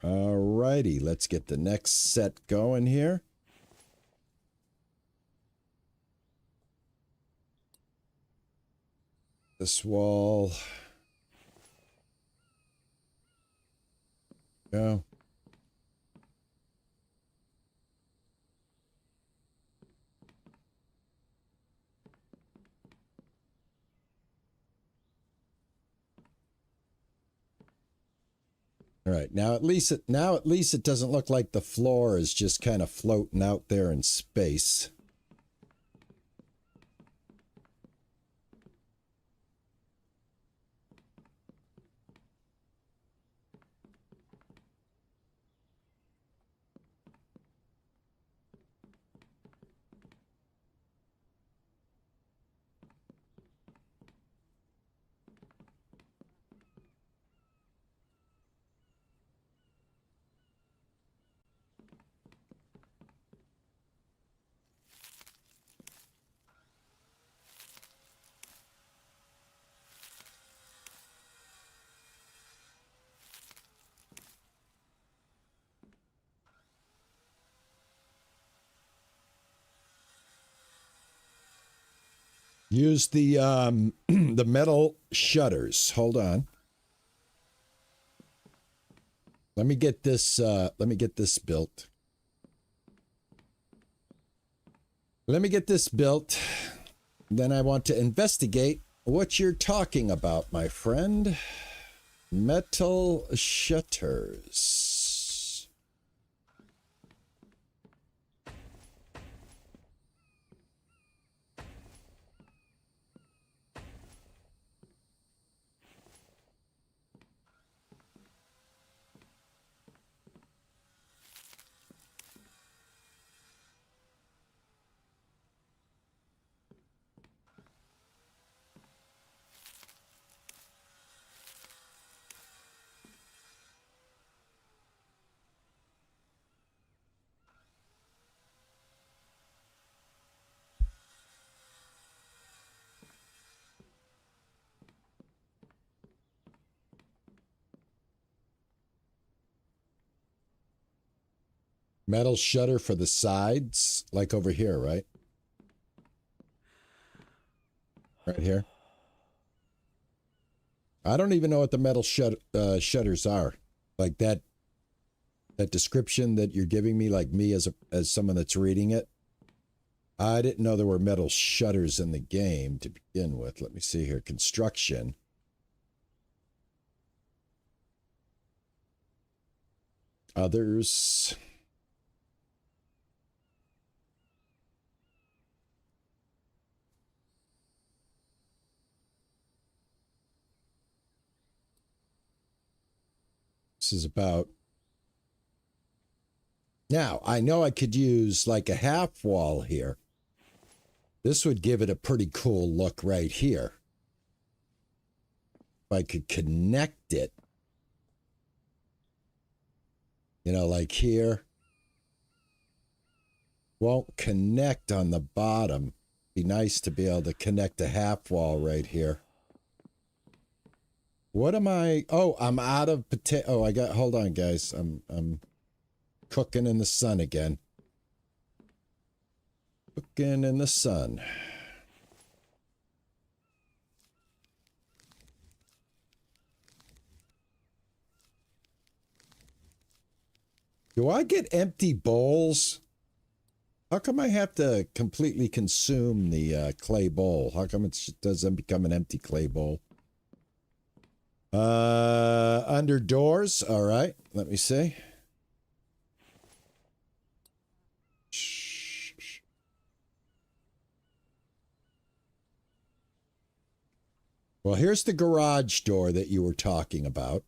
S1: All righty, let's get the next set going here. This wall. Go. All right, now at least it doesn't look like the floor is just kind of floating out there in space. Use the the metal shutters. Hold on. Let me get this built. Let me get this built. Then I want to investigate what you're talking about, my friend. Metal shutters. Metal shutter for the sides, like over here, right? Right here. I don't even know what the metal shutters are. Like that description that you're giving me, like me as someone that's reading it. I didn't know there were metal shutters in the game to begin with. Let me see here. Construction. Others. This is about... Now, I know I could use like a half wall here. This would give it a pretty cool look right here. If I could connect it. You know, like here. Won't connect on the bottom. Be nice to be able to connect a half wall right here. What am I? Oh, I'm out of potato. Oh, I got, hold on, guys. I'm cooking in the sun again. Cooking in the sun. Do I get empty bowls? How come I have to completely consume the clay bowl? How come it doesn't become an empty clay bowl? Under doors. All right. Let me see. Well, here's the garage door that you were talking about.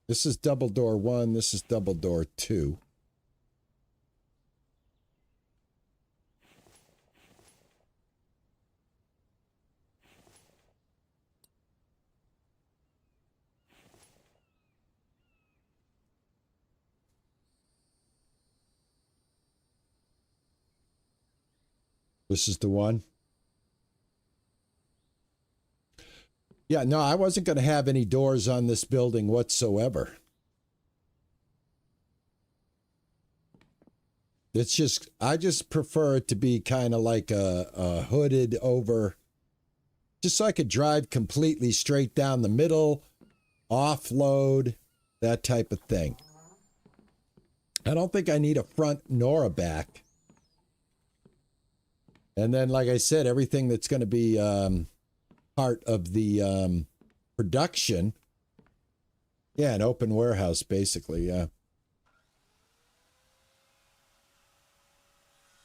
S1: This is double door 1. This is double door 2. This is the one. Yeah, no, I wasn't going to have any doors on this building whatsoever. It's just, I just prefer it to be kind of like a hooded over, just so I could drive completely straight down the middle, offload, that type of thing. I don't think I need a front nor a back. And then, like I said, everything that's going to be part of the production. Yeah, an open warehouse, basically, yeah.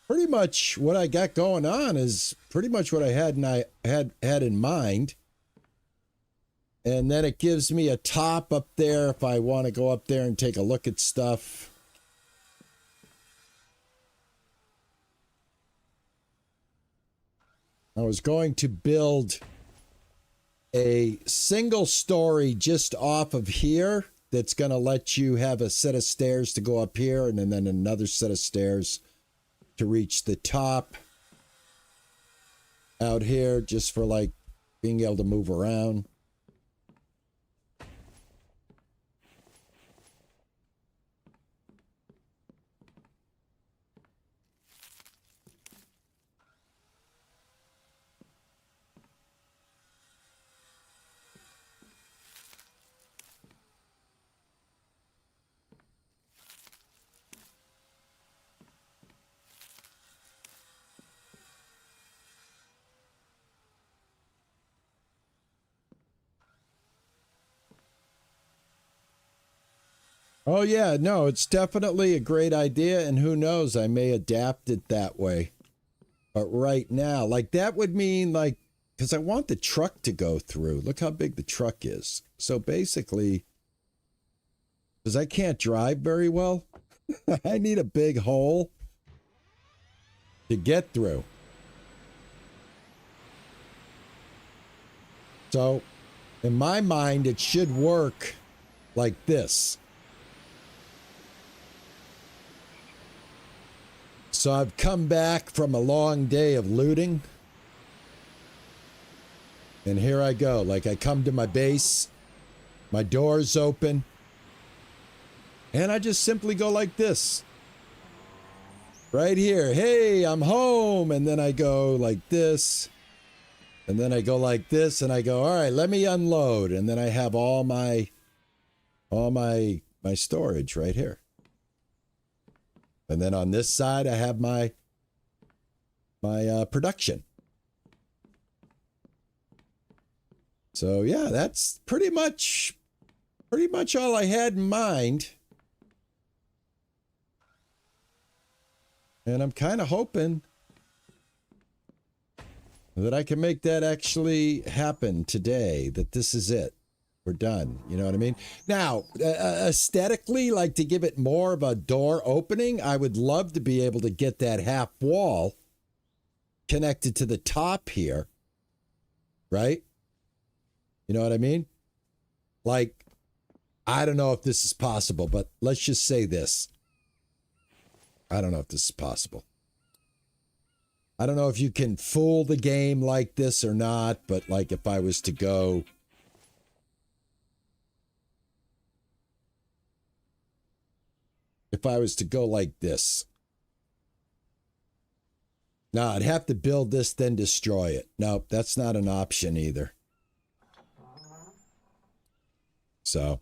S1: Pretty much what I got going on is pretty much what I had in mind. And then it gives me a top up there if I want to go up there and take a look at stuff. I was going to build a single story just off of here that's going to let you have a set of stairs to go up here and then another set of stairs to reach the top out here, just for like being able to move around. Oh, yeah, no, it's definitely a great idea, and who knows, I may adapt it that way. But right now, like, that would mean, like, because I want the truck to go through. Look how big the truck is. So basically, because I can't drive very well, I need a big hole to get through. So, in my mind, it should work like this. So I've come back from a long day of looting. And here I go. Like, I come to my base. My door's open. And I just simply go like this. Right here. Hey, I'm home. And then I go like this. And then I go like this. And I go, all right, let me unload. And then I have all my storage right here. And then on this side, I have my production. So yeah, that's pretty much all I had in mind. And I'm kind of hoping that I can make that actually happen today, that this is it. We're done. You know what I mean? Now, aesthetically, like, to give it more of a door opening, I would love to be able to get that half wall connected to the top here. Right? You know what I mean? Like, I don't know if this is possible, but let's just say this. I don't know if this is possible. I don't know if you can fool the game like this or not, but like if I was to go... If I was to go like this. No, I'd have to build this, then destroy it. Nope, that's not an option either. So.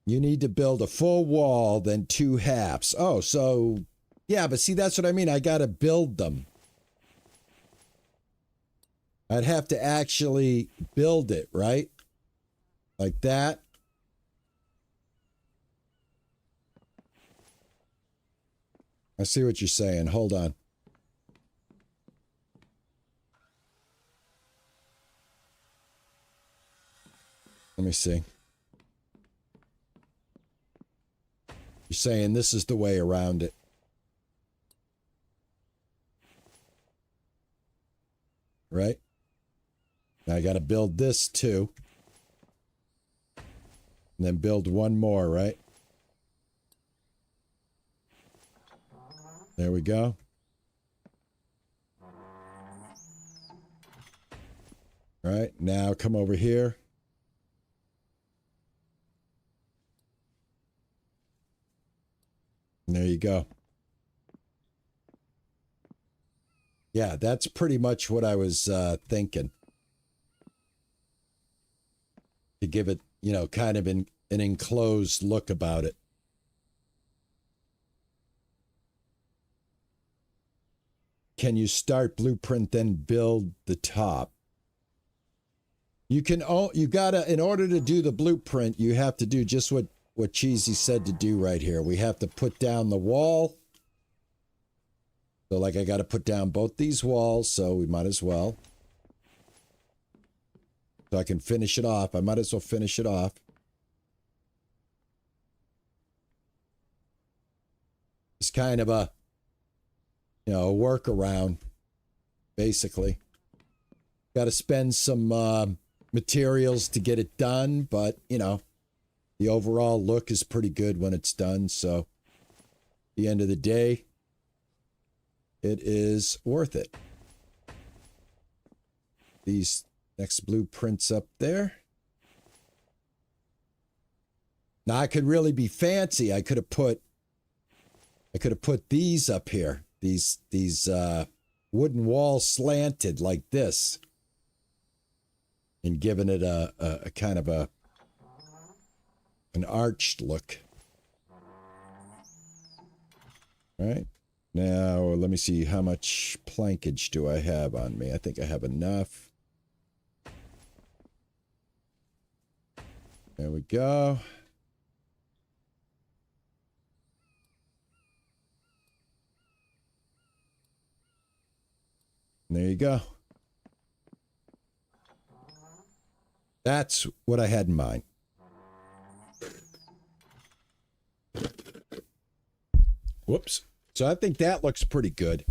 S1: You need to build a full wall, then 2 halves. Oh, so, yeah, but see, that's what I mean. I got to build them. I'd have to actually build it, right? Like that. I see what you're saying. Hold on. Let me see. You're saying this is the way around it. Right? Now I got to build this too. And And then build one more, right? There we go. All right, now come over here. And there you go. Yeah, that's pretty much what I was thinking. To give it, you know, kind of an enclosed look about it. Can you start blueprint, then build the top? You can, you gotta, in order to do the blueprint, you have to do just what Cheesy said to do right here. We have to put down the wall. So like I gotta put down both these walls, so we might as well. So I can finish it off. I might as well finish it off. It's kind of a, you know, a workaround, basically. Got to spend some materials to get it done, but, you know, the overall look is pretty good when it's done, so at the end of the day, it is worth it. These next blueprints up there. Now, I could really be fancy. I could have put these up here. These wooden walls slanted like this. And given it a kind of an arched look. All right. Now, let me see, how much plankage do I have on me? I think I have enough. There we go. And there you go. That's what I had in mind. Whoops. So I think that looks pretty good.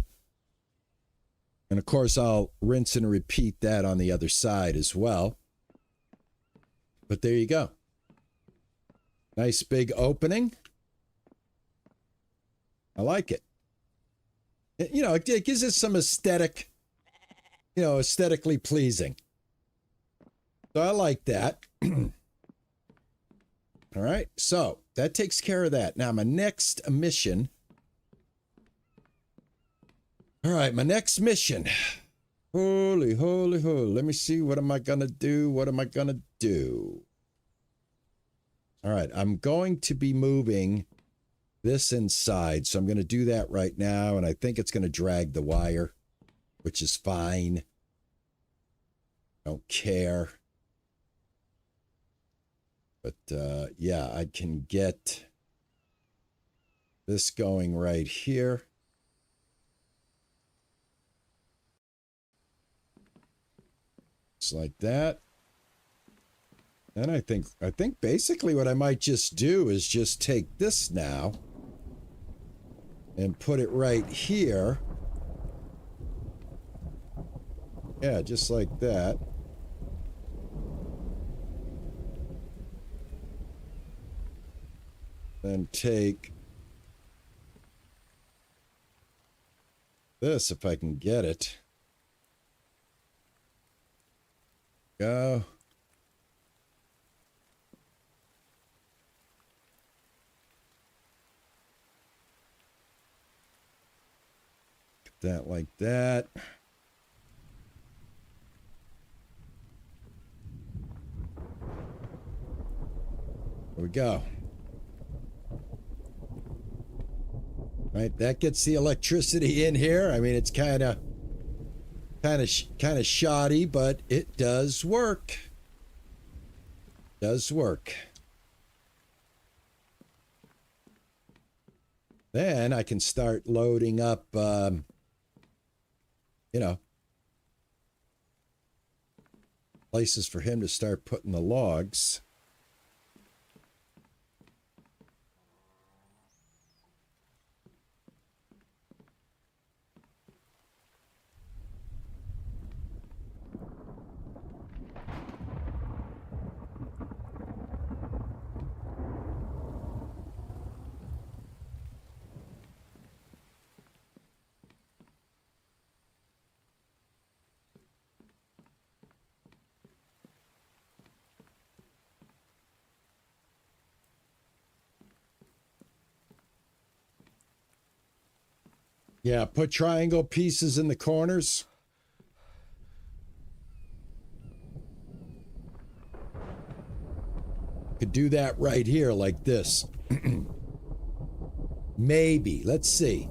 S1: And of course, I'll rinse and repeat that on the other side as well. But there you go. Nice big opening. I like it. You know, it gives it some aesthetic, you know, aesthetically pleasing. So I like that. All right, so that takes care of that. Now my next mission. All right, my next mission. Holy, holy, holy. Let me see. What am I going to do? What am I going to do? All right, I'm going to be moving this inside. So I'm going to do that right now. And I think it's going to drag the wire, which is fine. Don't care. But yeah, I can get this going right here. Just like that. And I think basically what I might just do is just take this now and put it right here. Yeah, just like that. Then take this if I can get it. Go. Get that like that. There we go. Right, that gets the electricity in here. I mean, it's kind of shoddy, but it does work. Does work. Then I can start loading up, you know, places for him to start putting the logs. Yeah, put triangle pieces in the corners. Could do that right here like this. Maybe. Let's see.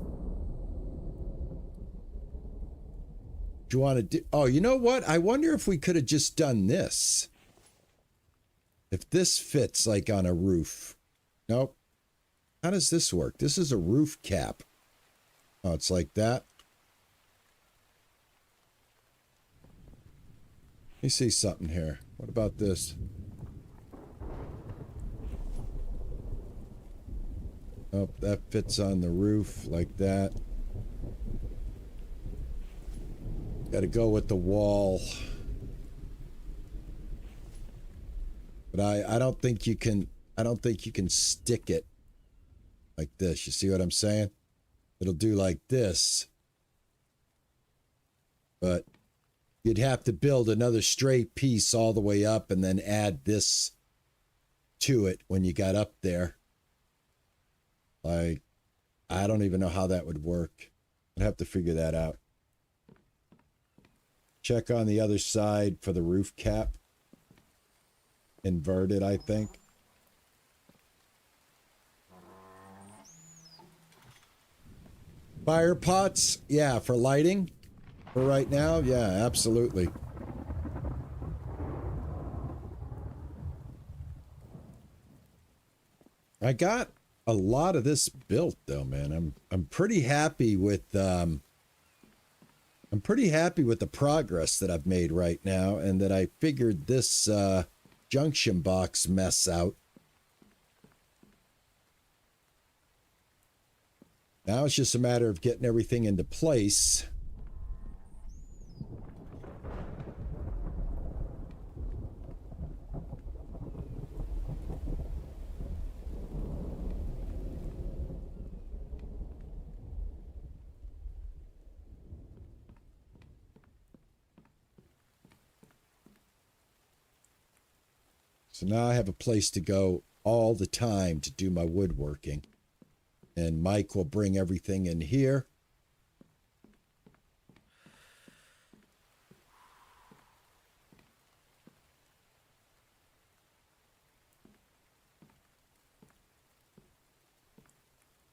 S1: Do you want to do... Oh, you know what? I wonder if we could have just done this. If this fits like on a roof. Nope. How does this work? This is a roof cap. Oh, it's like that. Let me see something here. What about this? Oh, that fits on the roof like that. Got to go with the wall. But I don't think you can stick it like this. You see what I'm saying? It'll do like this. But you'd have to build another straight piece all the way up and then add this to it when you got up there. Like, I don't even know how that would work. I'd have to figure that out. Check on the other side for the roof cap. Inverted, I think. Fire pots, yeah, for lighting. For right now, yeah, absolutely. I got a lot of this built though, man. I'm pretty happy with the progress that I've made right now, and that I figured this junction box mess out. Now it's just a matter of getting everything into place. So now I have a place to go all the time to do my woodworking. And Mike will bring everything in here.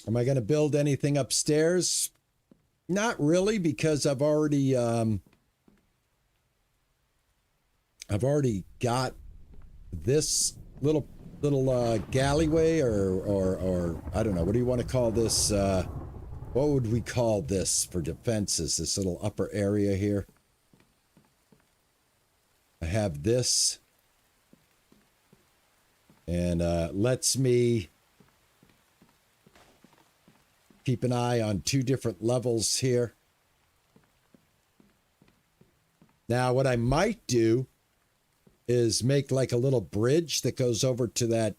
S1: Am I going to build anything upstairs? Not really, because I've already got this little galleyway or I don't know, what do you want to call this? What would we call this for defenses? This little upper area here. I have this, and lets me keep an eye on two different levels here. Now, what I might do is make like a little bridge that goes over to that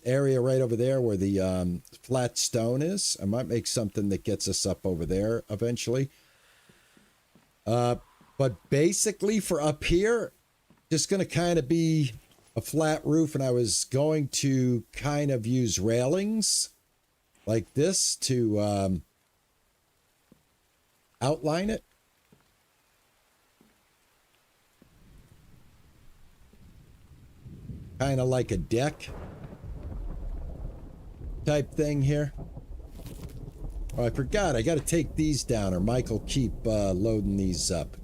S1: area right over there where the flat stone is. I might make something that gets us up over there eventually. But basically for up here, just going to kind of be a flat roof, and I was going to kind of use railings like this to outline it. Kind of like a deck type thing here. Oh, I forgot. I got to take these down, or Mike will keep loading these up.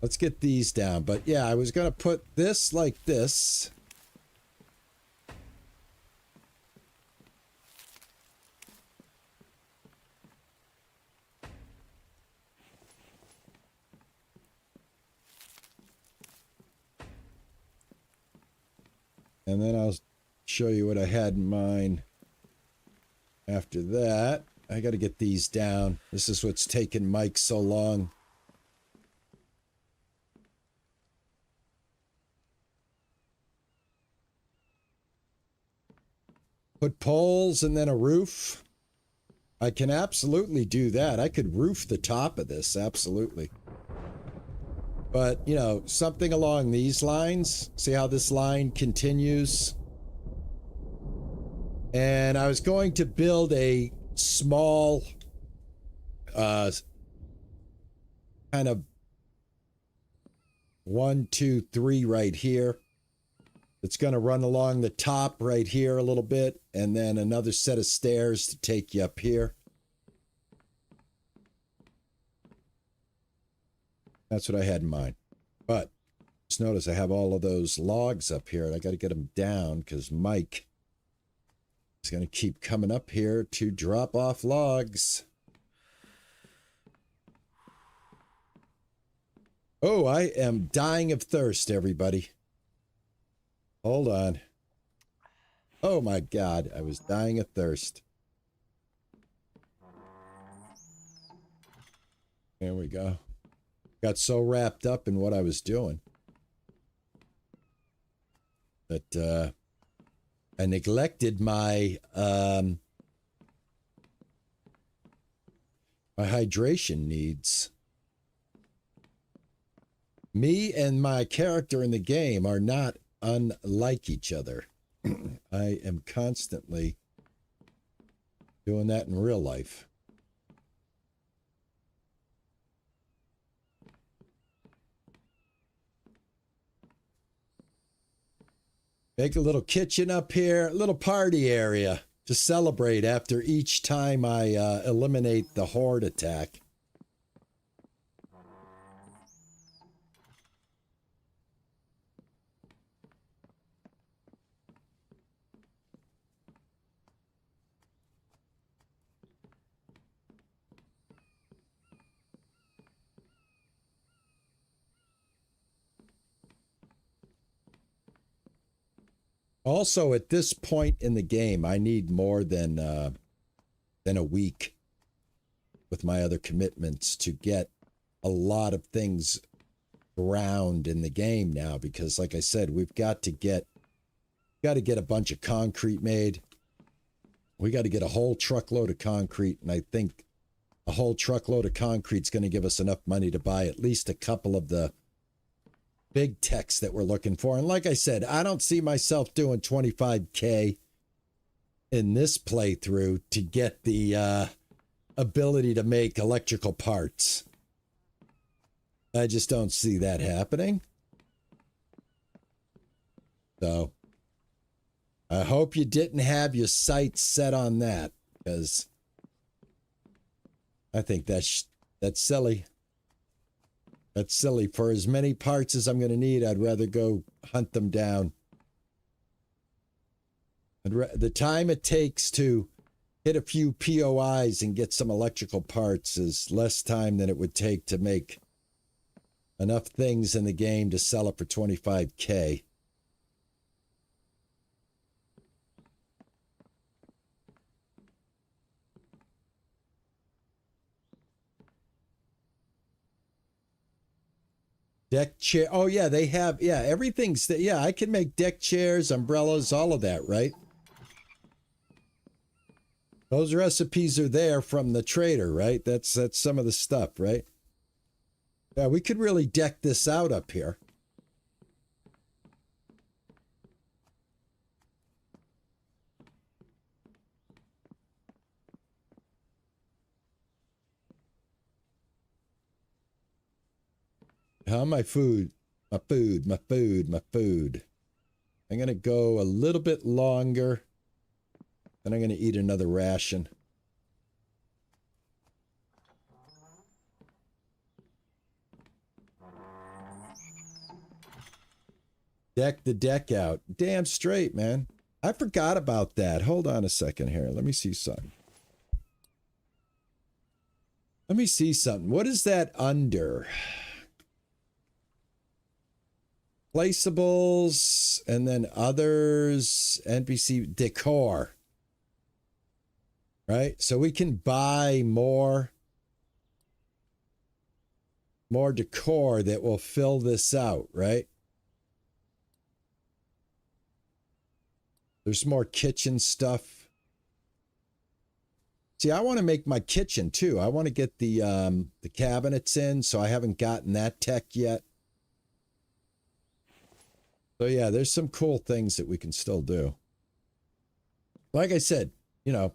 S1: Let's get these down. But yeah, I was going to put this like this. And then I'll show you what I had in mind after that. I got to get these down. This is what's taken Mike so long. Put poles and then a roof. I can absolutely do that. I could roof the top of this, absolutely. But, you know, something along these lines. See how this line continues? And I was going to build a small kind of 1, 2, 3 right here. It's going to run along the top right here a little bit, and then another set of stairs to take you up here. That's what I had in mind. But just notice I have all of those logs up here, and I got to get them down because Mike is going to keep coming up here to drop off logs. Oh, I am dying of thirst, everybody. Hold on. Oh my God, I was dying of thirst. There we go. Got so wrapped up in what I was doing that I neglected my my hydration needs. Me and my character in the game are not unlike each other. I am constantly doing that in real life. Make a little kitchen up here, a little party area to celebrate after each time I eliminate the horde attack. Also, at this point in the game, I need more than a week with my other commitments to get a lot of things around in the game now. Because, like I said, we've got to get a bunch of concrete made. We got to get a whole truckload of concrete, and I think a whole truckload of concrete is going to give us enough money to buy at least a couple of the big techs that we're looking for. And like I said, I don't see myself doing 25K in this playthrough to get the ability to make electrical parts. I just don't see that happening. So I hope you didn't have your sights set on that, because I think that's silly. That's silly. For as many parts as I'm going to need, I'd rather go hunt them down. The time it takes to hit a few POIs and get some electrical parts is less time than it would take to make enough things in the game to sell it for 25K. Deck chair. Oh, yeah, they have. Yeah, everything's. Yeah, I can make deck chairs, umbrellas, all of that, right? Those recipes are there from the trader, right? That's some of the stuff, right? Yeah, we could really deck this out up here. How my food? My food, my food, my food. I'm going to go a little bit longer. Then I'm going to eat another ration. Deck the deck out. Damn straight, man. I forgot about that. Hold on a second here. Let me see something. Let me see something. What is that under? Placeables, and then others, NPC decor. Right? So we can buy more decor that will fill this out, right? There's more kitchen stuff. See, I want to make my kitchen too. I want to get the cabinets in, so I haven't gotten that tech yet. So yeah, there's some cool things that we can still do. like I said, you know,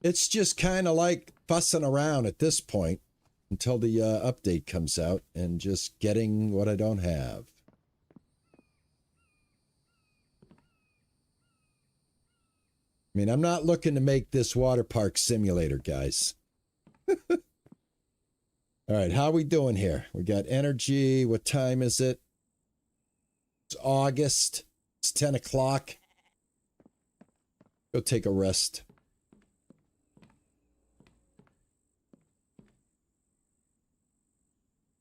S1: it's just kind of like fussing around at this point until the update comes out and just getting what I don't have. I mean, I'm not looking to make this water park simulator, guys. All right, how are we doing here? We got energy. What time is it? It's August. It's 10 o'clock. Go take a rest.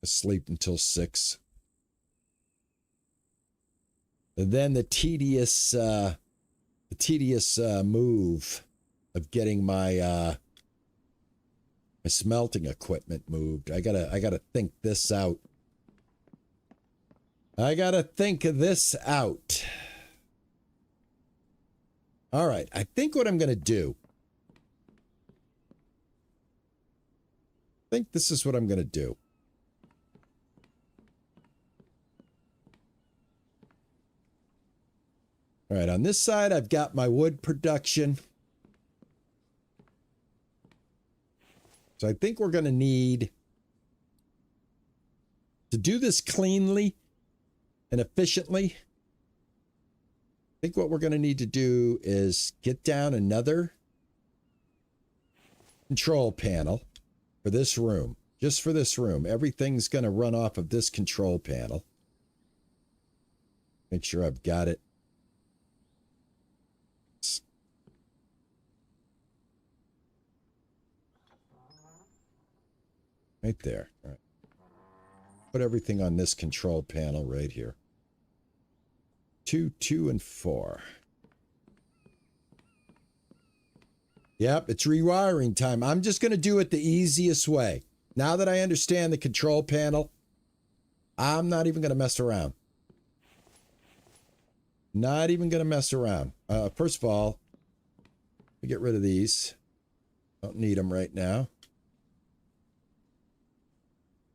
S1: Sleep until 6. And then the tedious move of getting my my smelting equipment moved. I gotta think this out. I gotta think this out. All right, I think what I'm gonna do. I think this is what I'm gonna do. All right, on this side, I've got my wood production. So I think we're going to need to do this cleanly and efficiently. I think what we're going to need to do is get down another control panel for this room. Just for this room. Everything's going to run off of this control panel. Make sure I've got it. Right there. All right. Put everything on this control panel right here. 2, 2, and 4. Yep, it's rewiring time. I'm just going to do it the easiest way. Now that I understand the control panel, I'm not even going to mess around. Not even going to mess around. First of all, we get rid of these. Don't need them right now.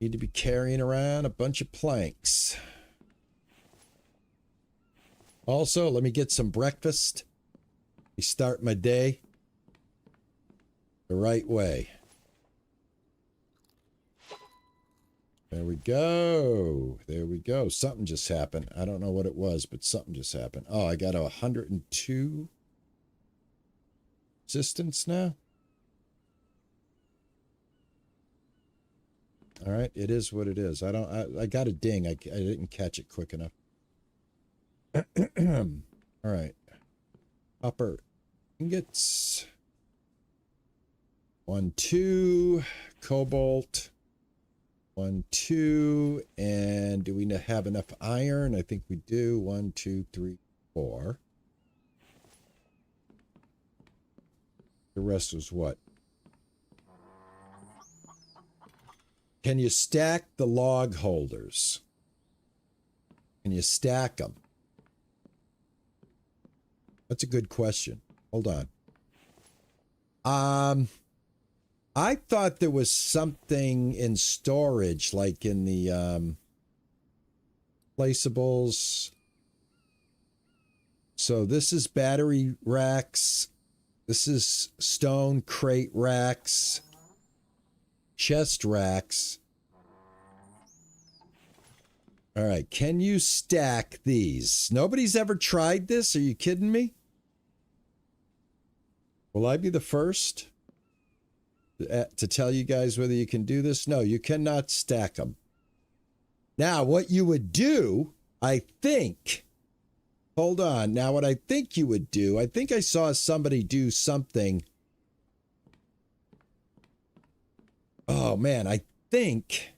S1: Need to be carrying around a bunch of planks. Also, let me get some breakfast. We start my day the right way. There we go. There we go. Something just happened. I don't know what it was, but something just happened. Oh, I got a 102 resistance now. All right, it is what it is. I got a ding. I didn't catch it quick enough. All right. Copper ingots. 1, 2. Cobalt. 1, 2. And do we have enough iron? I think we do. 1, 2, 3, 4. The rest was what? Can you stack the log holders? Can you stack them? That's a good question. Hold on. I thought there was something in storage, like in the placeables. So this is battery racks. This is stone crate racks. Chest racks. All right, can you stack these? Nobody's ever tried this? Are you kidding me? Will I be the first to tell you guys whether you can do this? No, you cannot stack them. Now, what you would do, I think... Hold on. Now, what I think you would do, I think I saw somebody do something... Oh, man, I think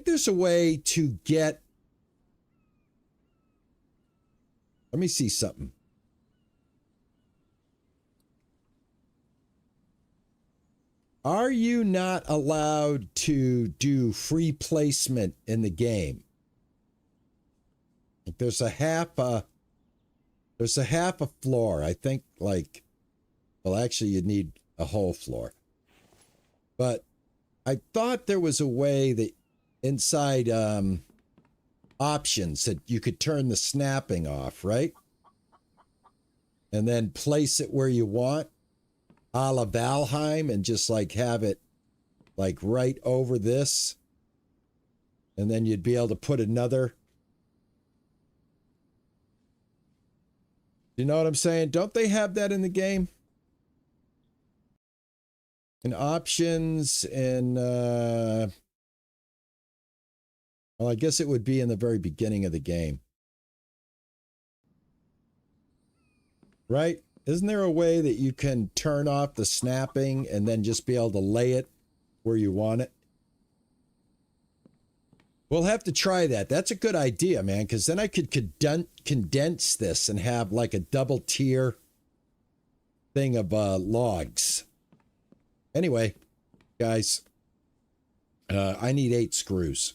S1: there's a way to get... Let me see something. Are you not allowed to do free placement in the game? If there's a half a floor, I think, like, well, actually, you'd need a whole floor. But I thought there was a way that inside options that you could turn the snapping off, right? and then place it where you want, a la Valheim, and just like have it like right over this. And then you'd be able to put another. You know what I'm saying? Don't they have that in the game? In options and, well, I guess it would be in the very beginning of the game. Right? Isn't there a way that you can turn off the snapping and then just be able to lay it where you want it? We'll have to try that. That's a good idea, man, because then I could condense this and have like a double tier thing of logs. Anyway, guys, I need 8 screws.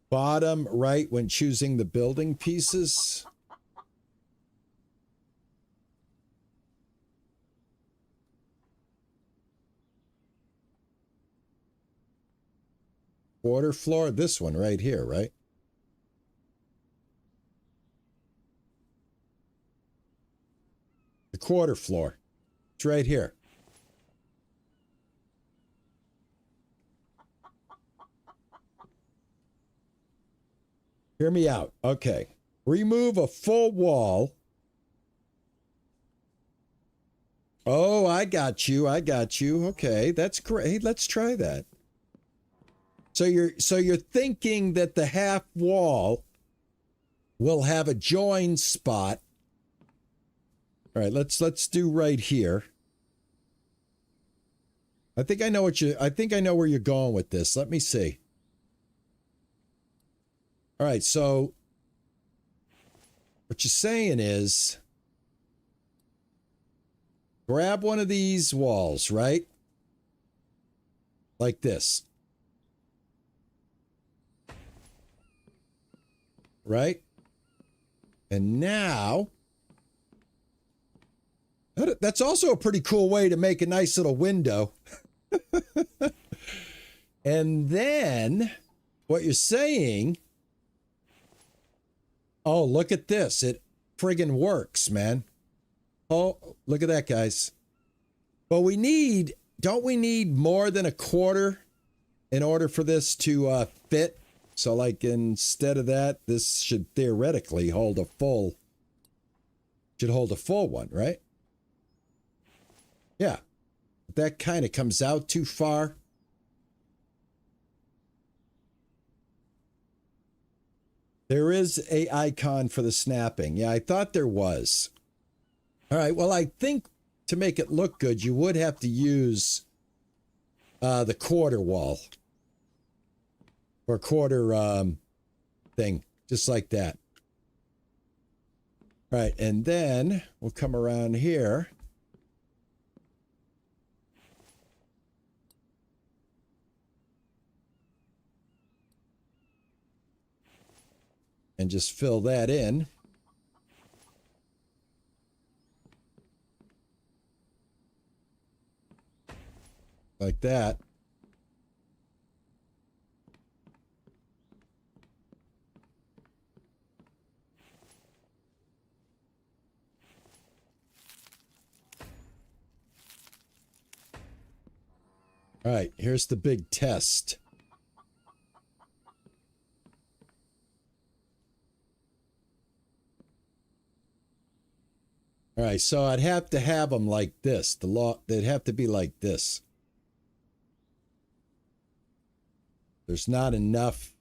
S1: Bottom right when choosing the building pieces. Quarter floor, this one right here, right? The quarter floor. It's right here. Hear me out. Okay. Remove a full wall. Oh, I got you. I got you. Okay, that's great. Let's try that. So you're thinking that the half wall will have a join spot. All right, let's do right here. I think I know where you're going with this. Let me see. All right, so what you're saying is grab one of these walls, right? Like this. Right? And now, that's also a pretty cool way to make a nice little window. And then, what you're saying, oh, look at this. It friggin' works, man. Oh, look at that, guys. But don't we need more than a quarter in order for this to fit? So like instead of that, this should theoretically hold a full one, right? Yeah. But that kind of comes out too far. There is a icon for the snapping. Yeah, I thought there was. All right, well, I think to make it look good, you would have to use the quarter wall. Or quarter thing, just like that. All right, and then we'll come around here. And just fill that in. Like that. All right, here's the big test. All right, so I'd have to have them like this. They'd have to be like this. There's not enough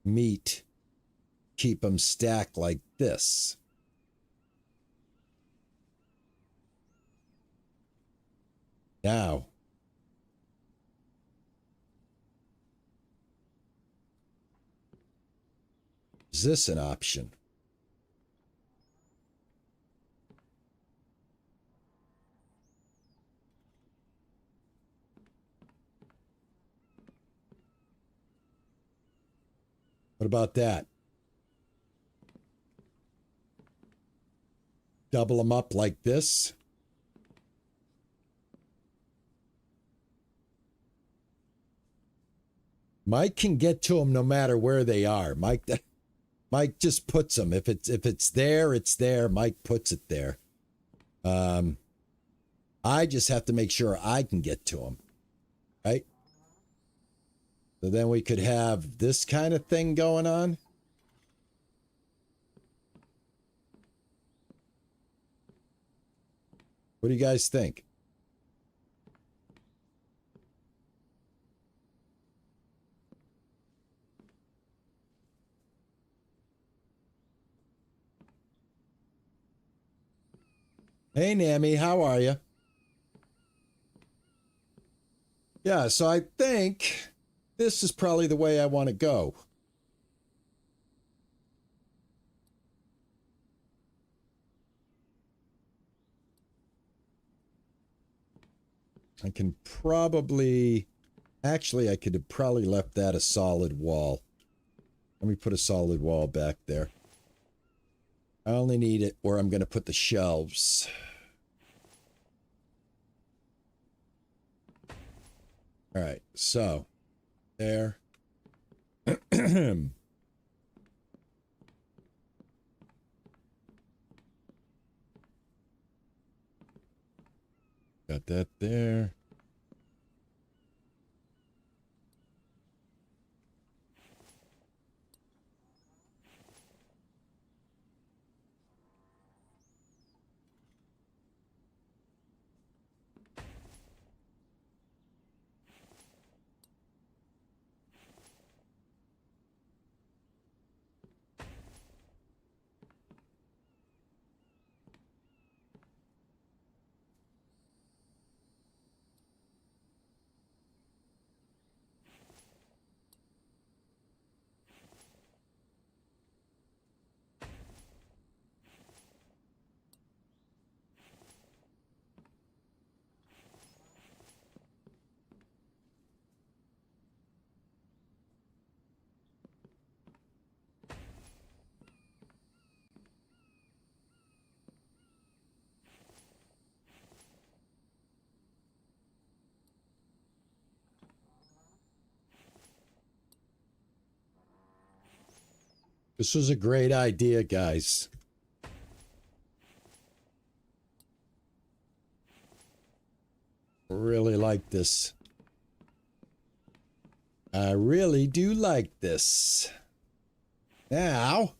S1: meat. Keep them stacked like this. Now, is this an option? What about that? Double them up like this. Mike can get to them no matter where they are. Mike Mike just puts them. If it's there, it's there. Mike puts it there. I just have to make sure I can get to them, right? So then we could have this kind of thing going on. What do you guys think? Hey, Nami, how are you? Yeah, so I think this is probably the way I want to go. I can probably... Actually, I could have probably left that a solid wall. Let me put a solid wall back there. I only need it where I'm going to put the shelves. All right, so there. Got that there. This was a great idea, guys. Really like this. I really do like this. Now,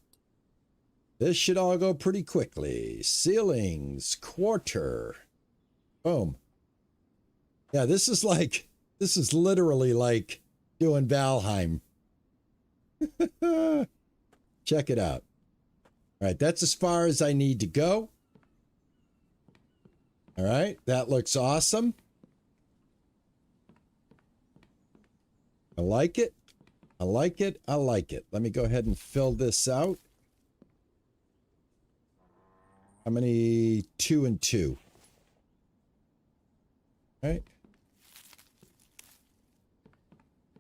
S1: this should all go pretty quickly. Ceilings, quarter. Boom. Yeah, this is literally like doing Valheim. Check it out. All right, that's as far as I need to go. All right, that looks awesome. I like it. I like it. I like it. Let me go ahead and fill this out. How many? 2 and 2. All right.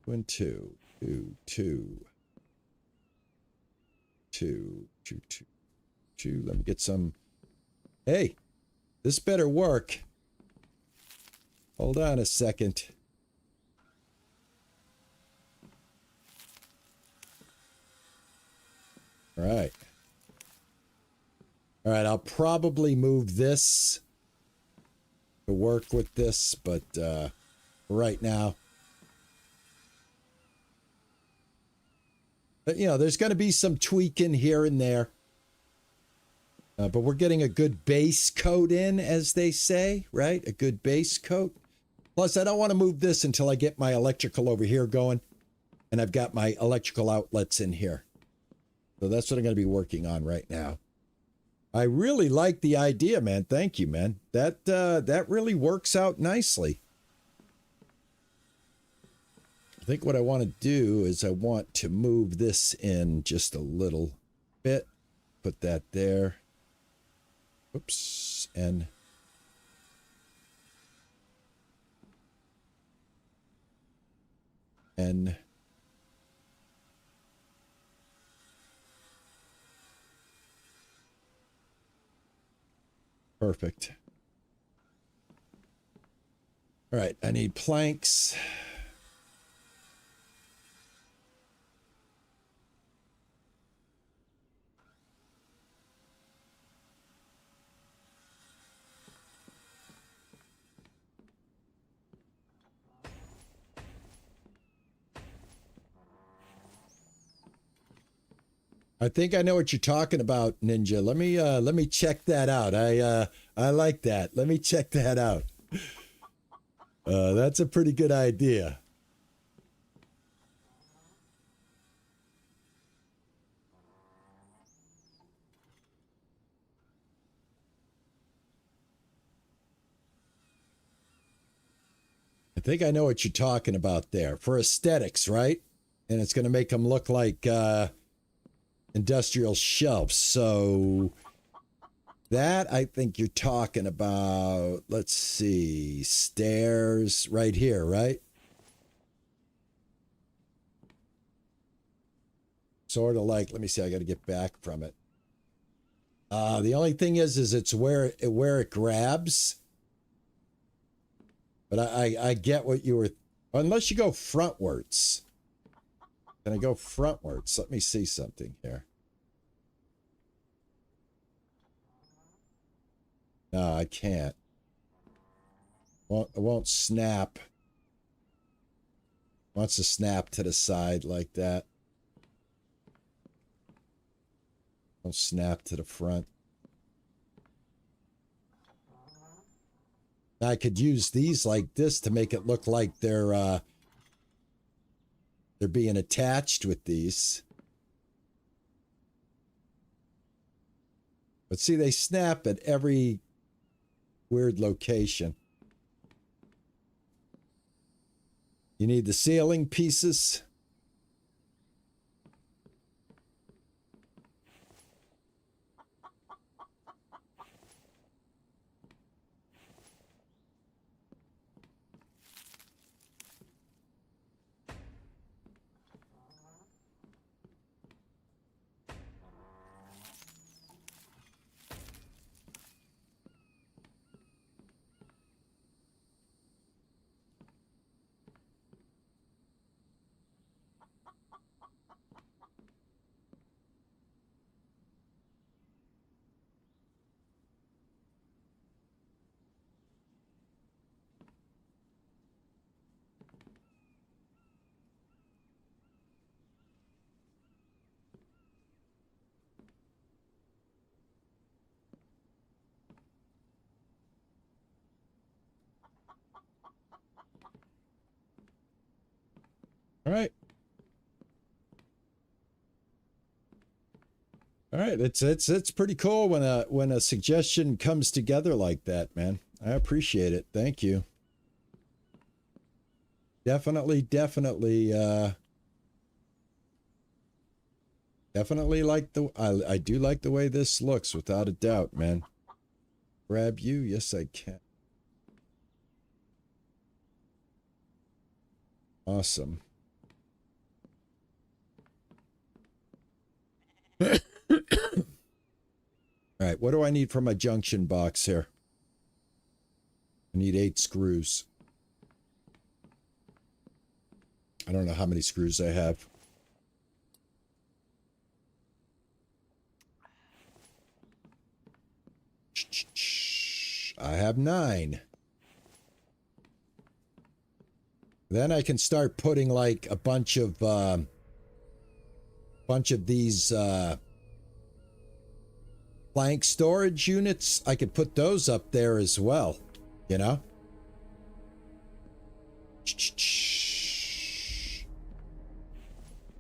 S1: 2 and 2. 2, 2. 2, 2, 2, 2. Let me get some. Hey, this better work. Hold on a second. All right. All right, I'll probably move this to work with this, but right now, but, you know, there's going to be some tweaking here and there. But we're getting a good base coat in, as they say, right? A good base coat. Plus, I don't want to move this until I get my electrical over here going. And I've got my electrical outlets in here. So that's what I'm going to be working on right now. I really like the idea, man. Thank you, man. That really works out nicely. I think what I want to do is I want to move this in just a little bit. Put that there. Oops. And perfect. All right, I need planks. I think I know what you're talking about, Ninja. Let me check that out. I like that. Let me check that out. That's a pretty good idea. I think I know what you're talking about there. For aesthetics, right? And it's going to make them look like industrial shelves. So that I think you're talking about, let's see, stairs right here, right? Sort of like, let me see, I got to get back from it. The only thing is it's where it grabs. But I get what you were, unless you go frontwards. Can I go frontwards? Let me see something here. No, I can't. It won't snap. Wants to snap to the side like that. Won't snap to the front. I could use these like this to make it look like they're being attached with these. But see, they snap at every weird location. You need the ceiling pieces. All right. All right, it's pretty cool when a suggestion comes together like that, man. I appreciate it. Thank you. Definitely like I do like the way this looks, without a doubt, man. Grab you? Yes, I can. Awesome. All right, what do I need for my junction box here? I need 8 screws. I don't know how many screws I have. I have 9. Then I can start putting like a bunch of these plank storage units. I could put those up there as well, you know?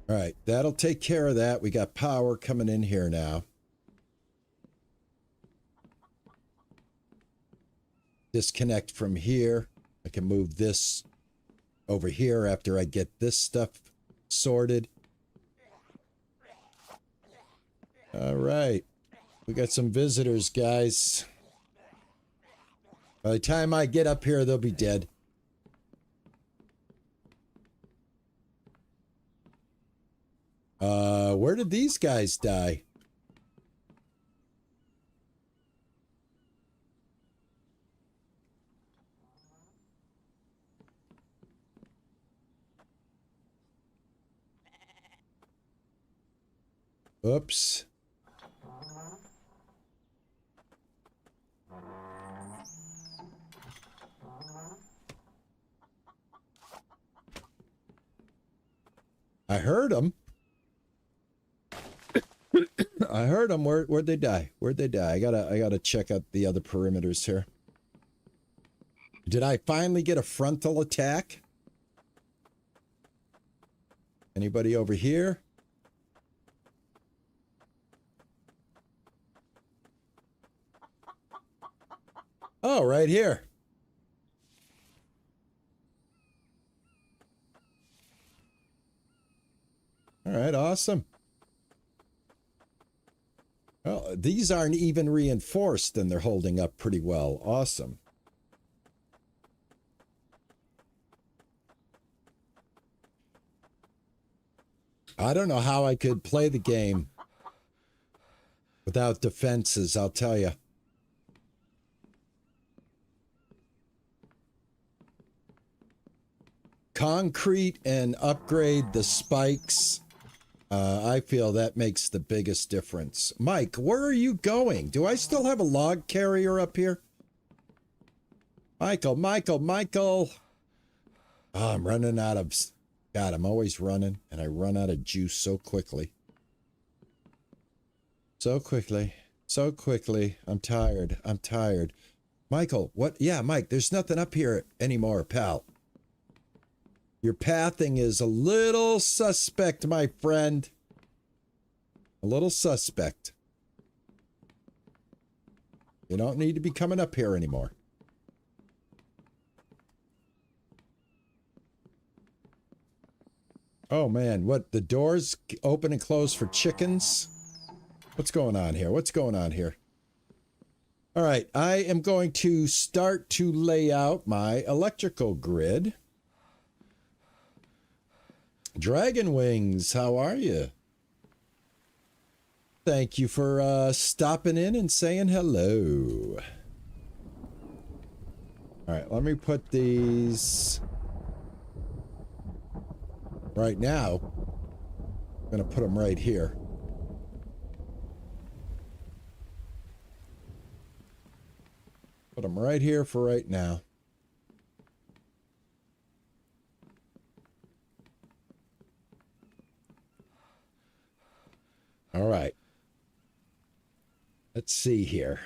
S1: All right, that'll take care of that. We got power coming in here now. Disconnect from here. I can move this over here after I get this stuff sorted. All right. We got some visitors, guys. By the time I get up here, they'll be dead. Where did these guys die? Oops. I heard them. I heard them. Where'd they die? Where'd they die? I gotta check out the other perimeters here. Did I finally get a frontal attack? Anybody over here? Oh, right here. All right, awesome. Well, these aren't even reinforced and they're holding up pretty well. Awesome. I don't know how I could play the game without defenses, I'll tell you. Concrete and upgrade the spikes. I feel that makes the biggest difference. Mike, where are you going? Do I still have a log carrier up here? Michael. Oh, I'm running out of... God, I'm always running, and I run out of juice so quickly. So quickly. I'm tired. Michael, what? Yeah, Mike, there's nothing up here anymore, pal. Your pathing is a little suspect, my friend. A little suspect. You don't need to be coming up here anymore. Oh, man. What? The doors open and close for chickens? What's going on here? All right. I am going to start to lay out my electrical grid. Dragon Wings, how are you? Thank you for stopping in and saying hello. All right, let me put these... Right now, I'm going to put them right here. Put them right here for right now. All right. Let's see here.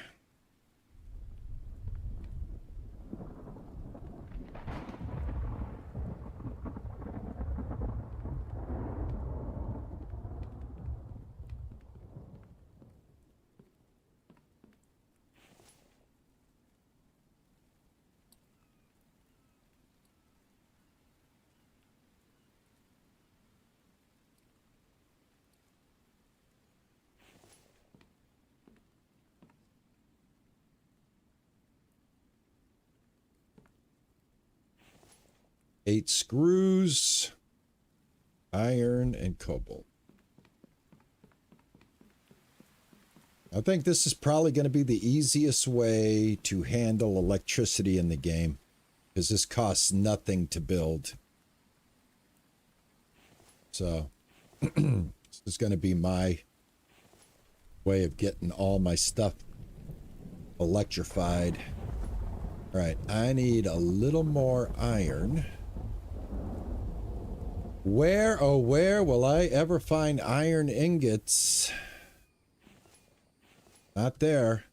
S1: Eight screws, iron, and cobalt. I think this is probably going to be the easiest way to handle electricity in the game, because this costs nothing to build. So, this is going to be my way of getting all my stuff electrified. All right, I need a little more iron. Where, oh, where will I ever find iron ingots? Not there.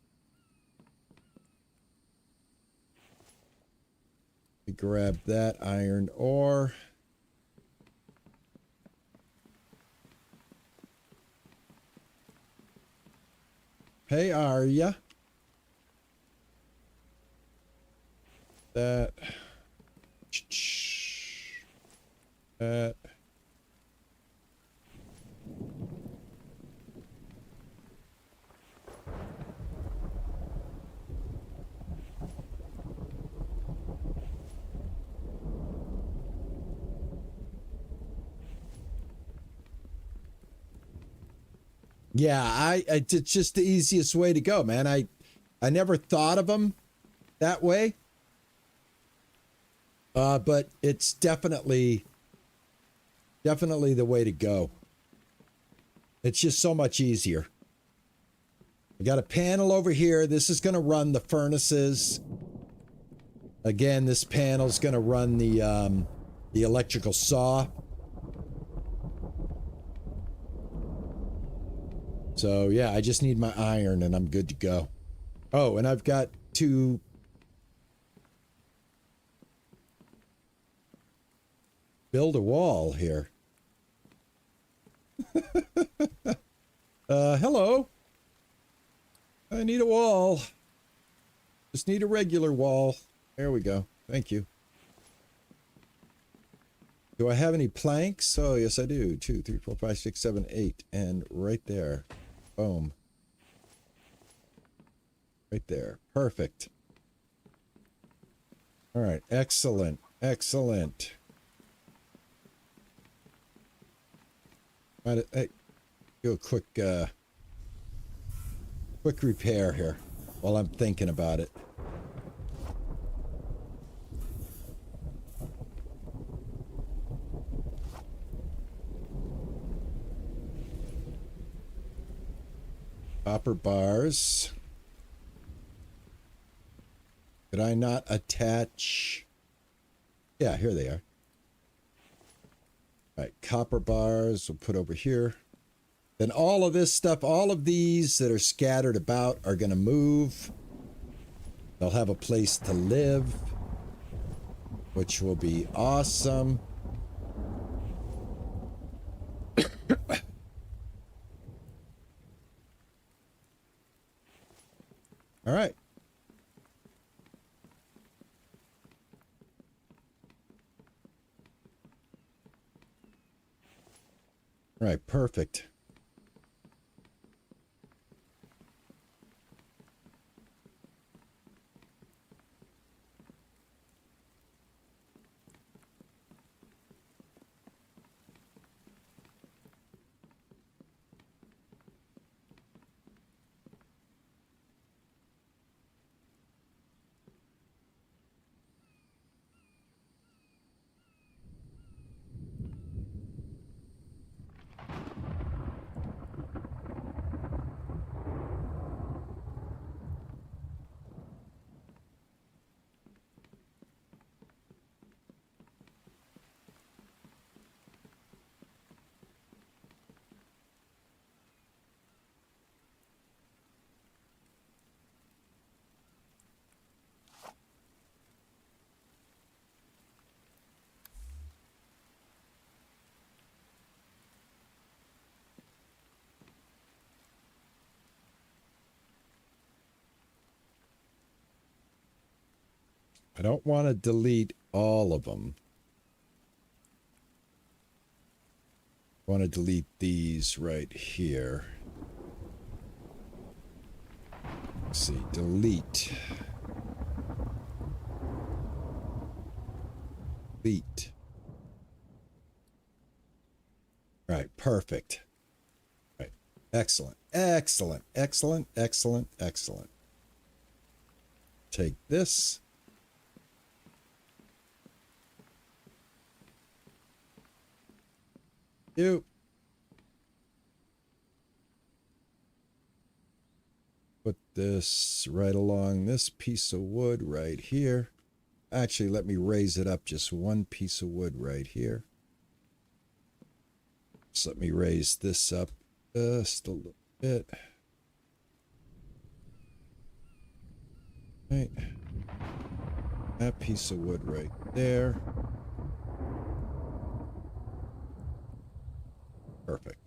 S1: Let me grab that iron ore. Hey, Arya. That. That. Yeah, it's just the easiest way to go, man. I never thought of them that way. But it's definitely the way to go. It's just so much easier. I got a panel over here. This is going to run the furnaces. Again, this panel's going to run the electrical saw. So yeah, I just need my iron and I'm good to go. Oh, and I've got to build a wall here. Hello. I need a wall. Just need a regular wall. There we go. Thank you. Do I have any planks? Oh, yes, I do. 2, 3, 4, 5, 6, 7, 8. And right there. Boom. Right there. Perfect. All right. Excellent. Excellent. Hey, do a quick repair here while I'm thinking about it. Copper bars. Did I not attach? Yeah, here they are. All right, copper bars we'll put over here. Then all of this stuff, all of these that are scattered about are going to move. They'll have a place to live, which will be awesome. All right. All right, perfect. I don't want to delete all of them. I want to delete these right here. Let's see, delete. Delete. All right, perfect. All right, excellent, excellent, excellent, excellent, excellent. Take this. You. Put this right along this piece of wood right here. Actually, let me raise it up just one piece of wood right here. So let me raise this up just a little bit. Right. That piece of wood right there. Perfect.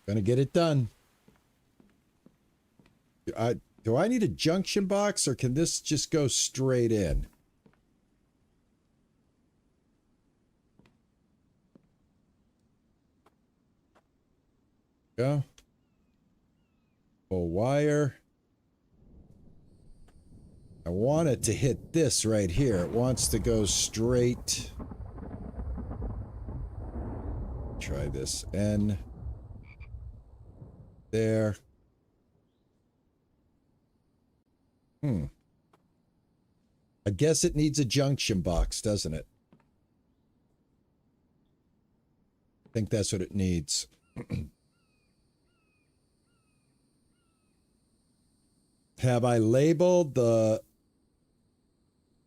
S1: Gonna get it done. Do I need a junction box or can this just go straight in? Go. Pull wire. I want it to hit this right here. It wants to go straight. Try this. N. There. I guess it needs a junction box, doesn't it? I think that's what it needs. Have I labeled the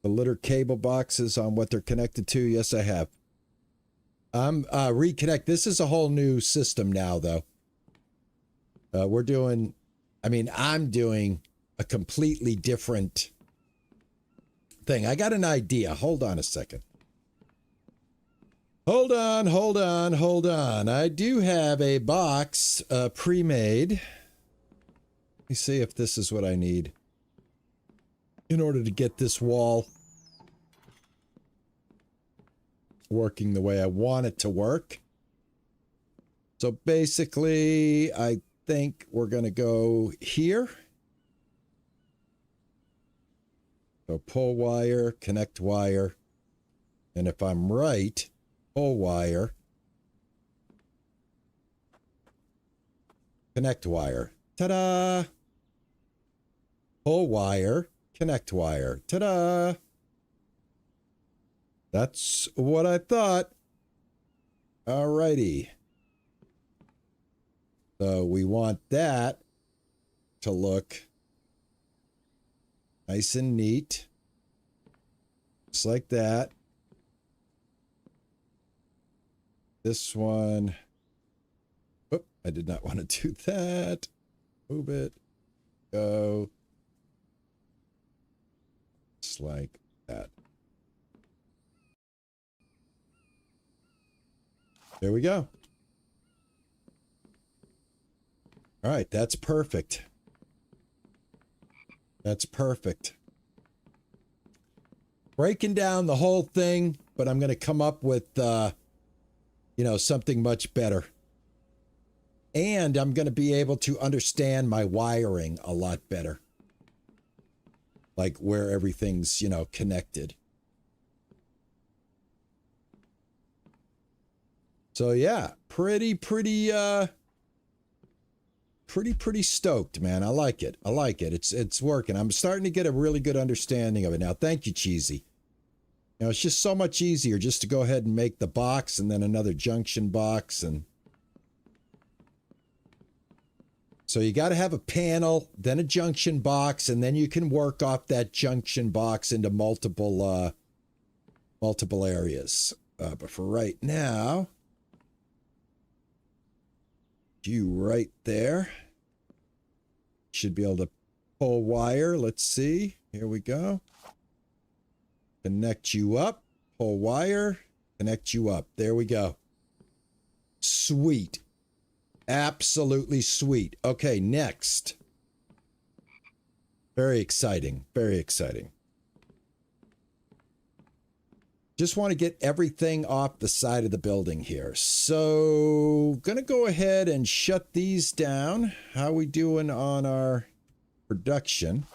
S1: little cable boxes on what they're connected to? Yes, I have. I'm reconnect. This is a whole new system now, though. We're doing, I'm doing a completely different thing. I got an idea. Hold on a second. Hold on. I do have a box pre-made. Let me see if this is what I need in order to get this wall working the way I want it to work. So basically, I think we're going to go here. So pull wire, connect wire. And if I'm right, pull wire, connect wire. Ta-da! Pull wire, connect wire. Ta-da! That's what I thought. Alrighty. So we want that to look nice and neat. Just like that. This one. Oop, I did not want to do that. Move it. Go. Just like that. There we go. All right, that's perfect. That's perfect. Breaking down the whole thing, but I'm going to come up with, something much better. And I'm going to be able to understand my wiring a lot better. Like where everything's, connected. So yeah, pretty stoked, man. I like it. It's working. I'm starting to get a really good understanding of it now. Thank you, Cheesy. It's just so much easier just to go ahead and make the box and then another junction box. And so you got to have a panel, then a junction box, and then you can work off that junction box into multiple areas. But for right now, you right there should be able to pull wire. Let's see. Here we go. Connect you up. Pull wire. Connect you up. There we go. Sweet. Absolutely sweet. Okay, next. Very exciting. Very exciting. Just want to get everything off the side of the building here. So, gonna go ahead and shut these down. How we doing on our production?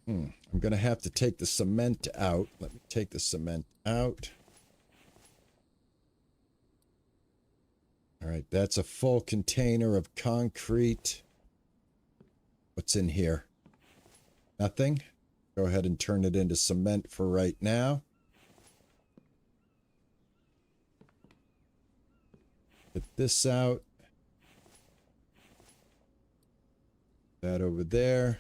S1: I'm gonna have to take the cement out. Let me take the cement out. All right, that's a full container of concrete. What's in here? Nothing. Go ahead and turn it into cement for right now. Get this out. That over there.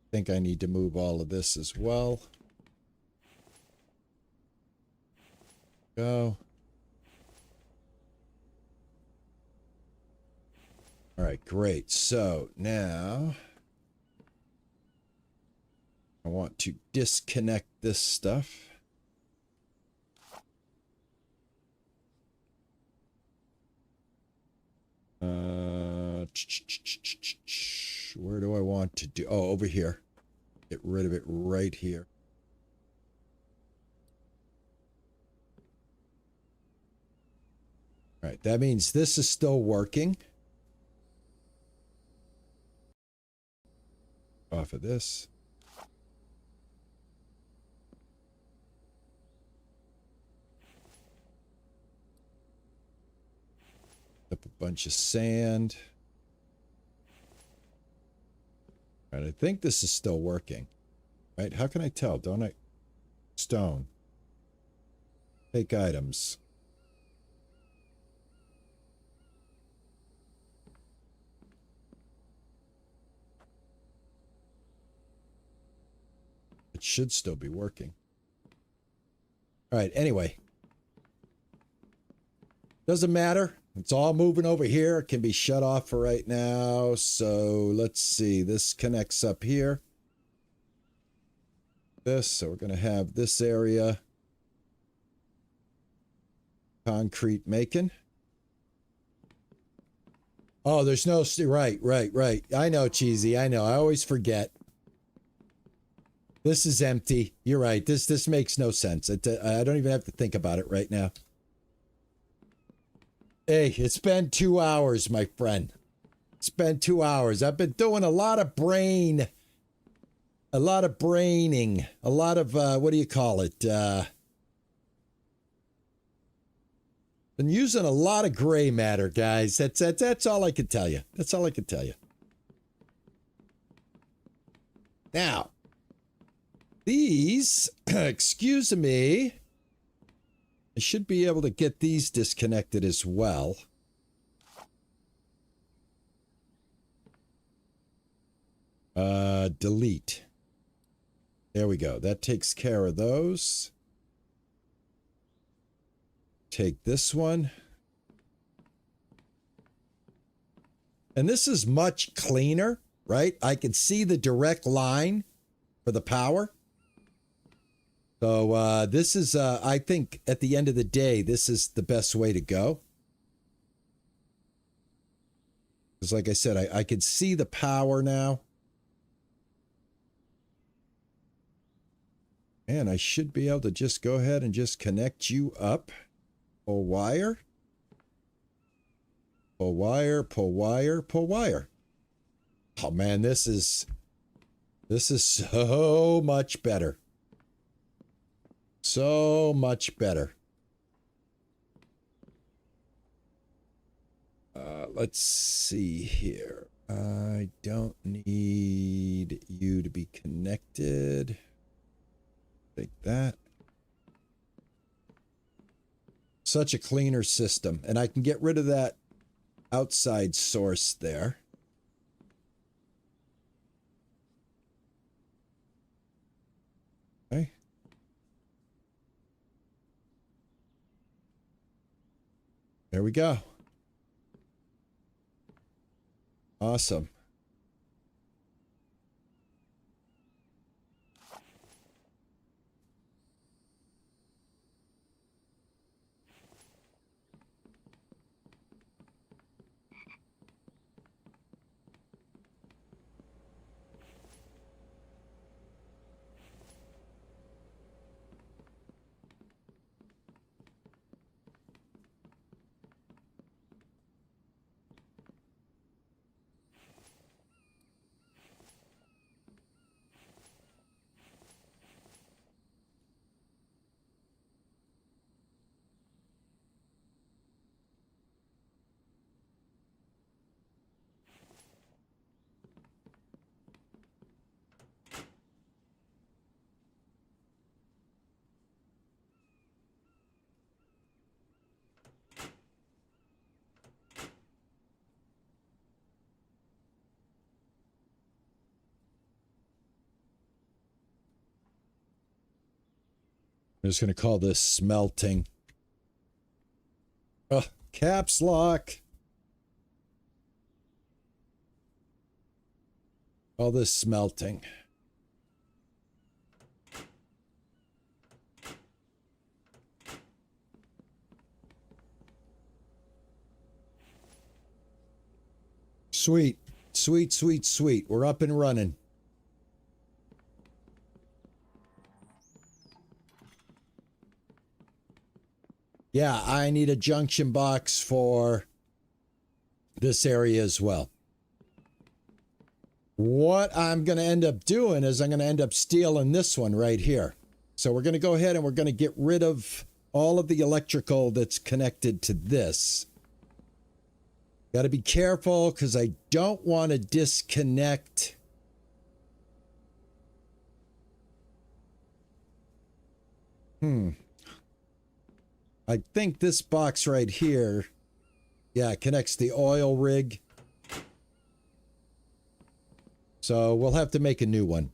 S1: I think I need to move all of this as well. Go. All right, great. So now I want to disconnect this stuff. Where do I want to do? Oh, over here. Get rid of it right here. All right, that means this is still working. Off of this. Up a bunch of sand. All right, I think this is still working. Right? How can I tell? Don't I? Stone. Take items. It should still be working. All right, anyway. Doesn't matter. It's all moving over here. It can be shut off for right now. So let's see. This connects up here. So we're going to have this area. Concrete making. Oh, there's no... Right. I know, Cheesy. I know. I always forget. This is empty. You're right. This makes no sense. I don't even have to think about it right now. Hey, it's been 2 hours, my friend. It's been 2 hours. I've been doing a lot of braining. A lot of, what do you call it? Been using a lot of gray matter, guys. That's all I can tell you. That's all I can tell you. Now, these, excuse me, I should be able to get these disconnected as well. Delete. There we go. That takes care of those. Take this one. And this is much cleaner, right? I can see the direct line for the power. So this is, I think, at the end of the day, this is the best way to go. Because like I said, I can see the power now. And I should be able to just go ahead and just connect you up. Pull wire. Pull wire, pull wire, pull wire. Oh man, this is so much better. So much better. Let's see here. I don't need you to be connected. Take that. Such a cleaner system. And I can get rid of that outside source there. Okay. There we go. Awesome. I'm just going to call this smelting. Oh, caps lock. All this smelting. Sweet. Sweet, sweet, sweet. We're up and running. Yeah, I need a junction box for this area as well. What I'm going to end up doing is I'm going to end up stealing this one right here. So we're going to go ahead and we're going to get rid of all of the electrical that's connected to this. Got to be careful because I don't want to disconnect. I think this box right here, yeah, connects the oil rig. So we'll have to make a new one.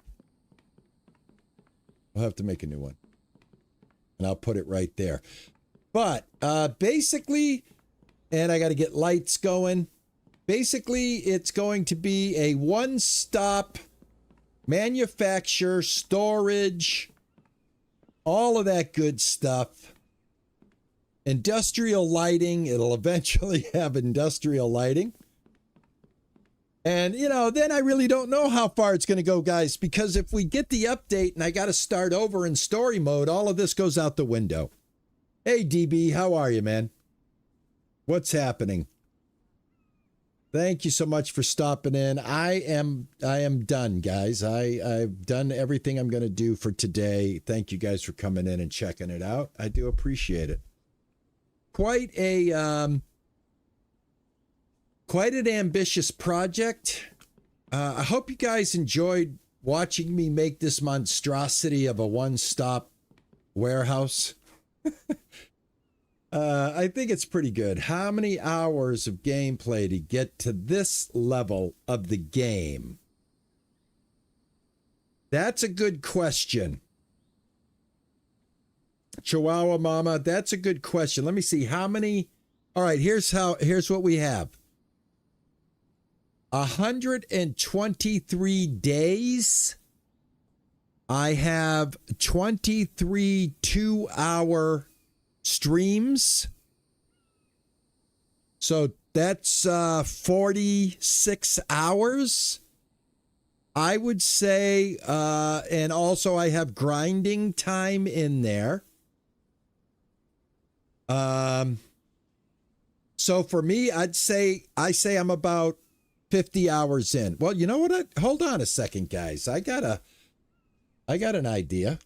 S1: We'll have to make a new one. And I'll put it right there. But basically, and I got to get lights going. Basically, it's going to be a one-stop manufacture, storage, all of that good stuff. Industrial lighting. It'll eventually have industrial lighting. And, you know, then I really don't know how far it's going to go, guys, because if we get the update and I got to start over in story mode, all of this goes out the window. Hey, DB, how are you, man? What's happening? Thank you so much for stopping in. I am done, guys. I've done everything I'm going to do for today. Thank you guys for coming in and checking it out. I do appreciate it. Quite an ambitious project. I hope you guys enjoyed watching me make this monstrosity of a one-stop warehouse. I think it's pretty good. How many hours of gameplay to get to this level of the game? That's a good question. Chihuahua Mama, that's a good question. Let me see how many. All right, here's what we have. 123 days. I have 23 2-hour streams. So that's 46 hours. I would say, and also I have grinding time in there. So for me, I say I'm about 50 hours in. Well, you know what? Hold on a second, guys. I got an idea.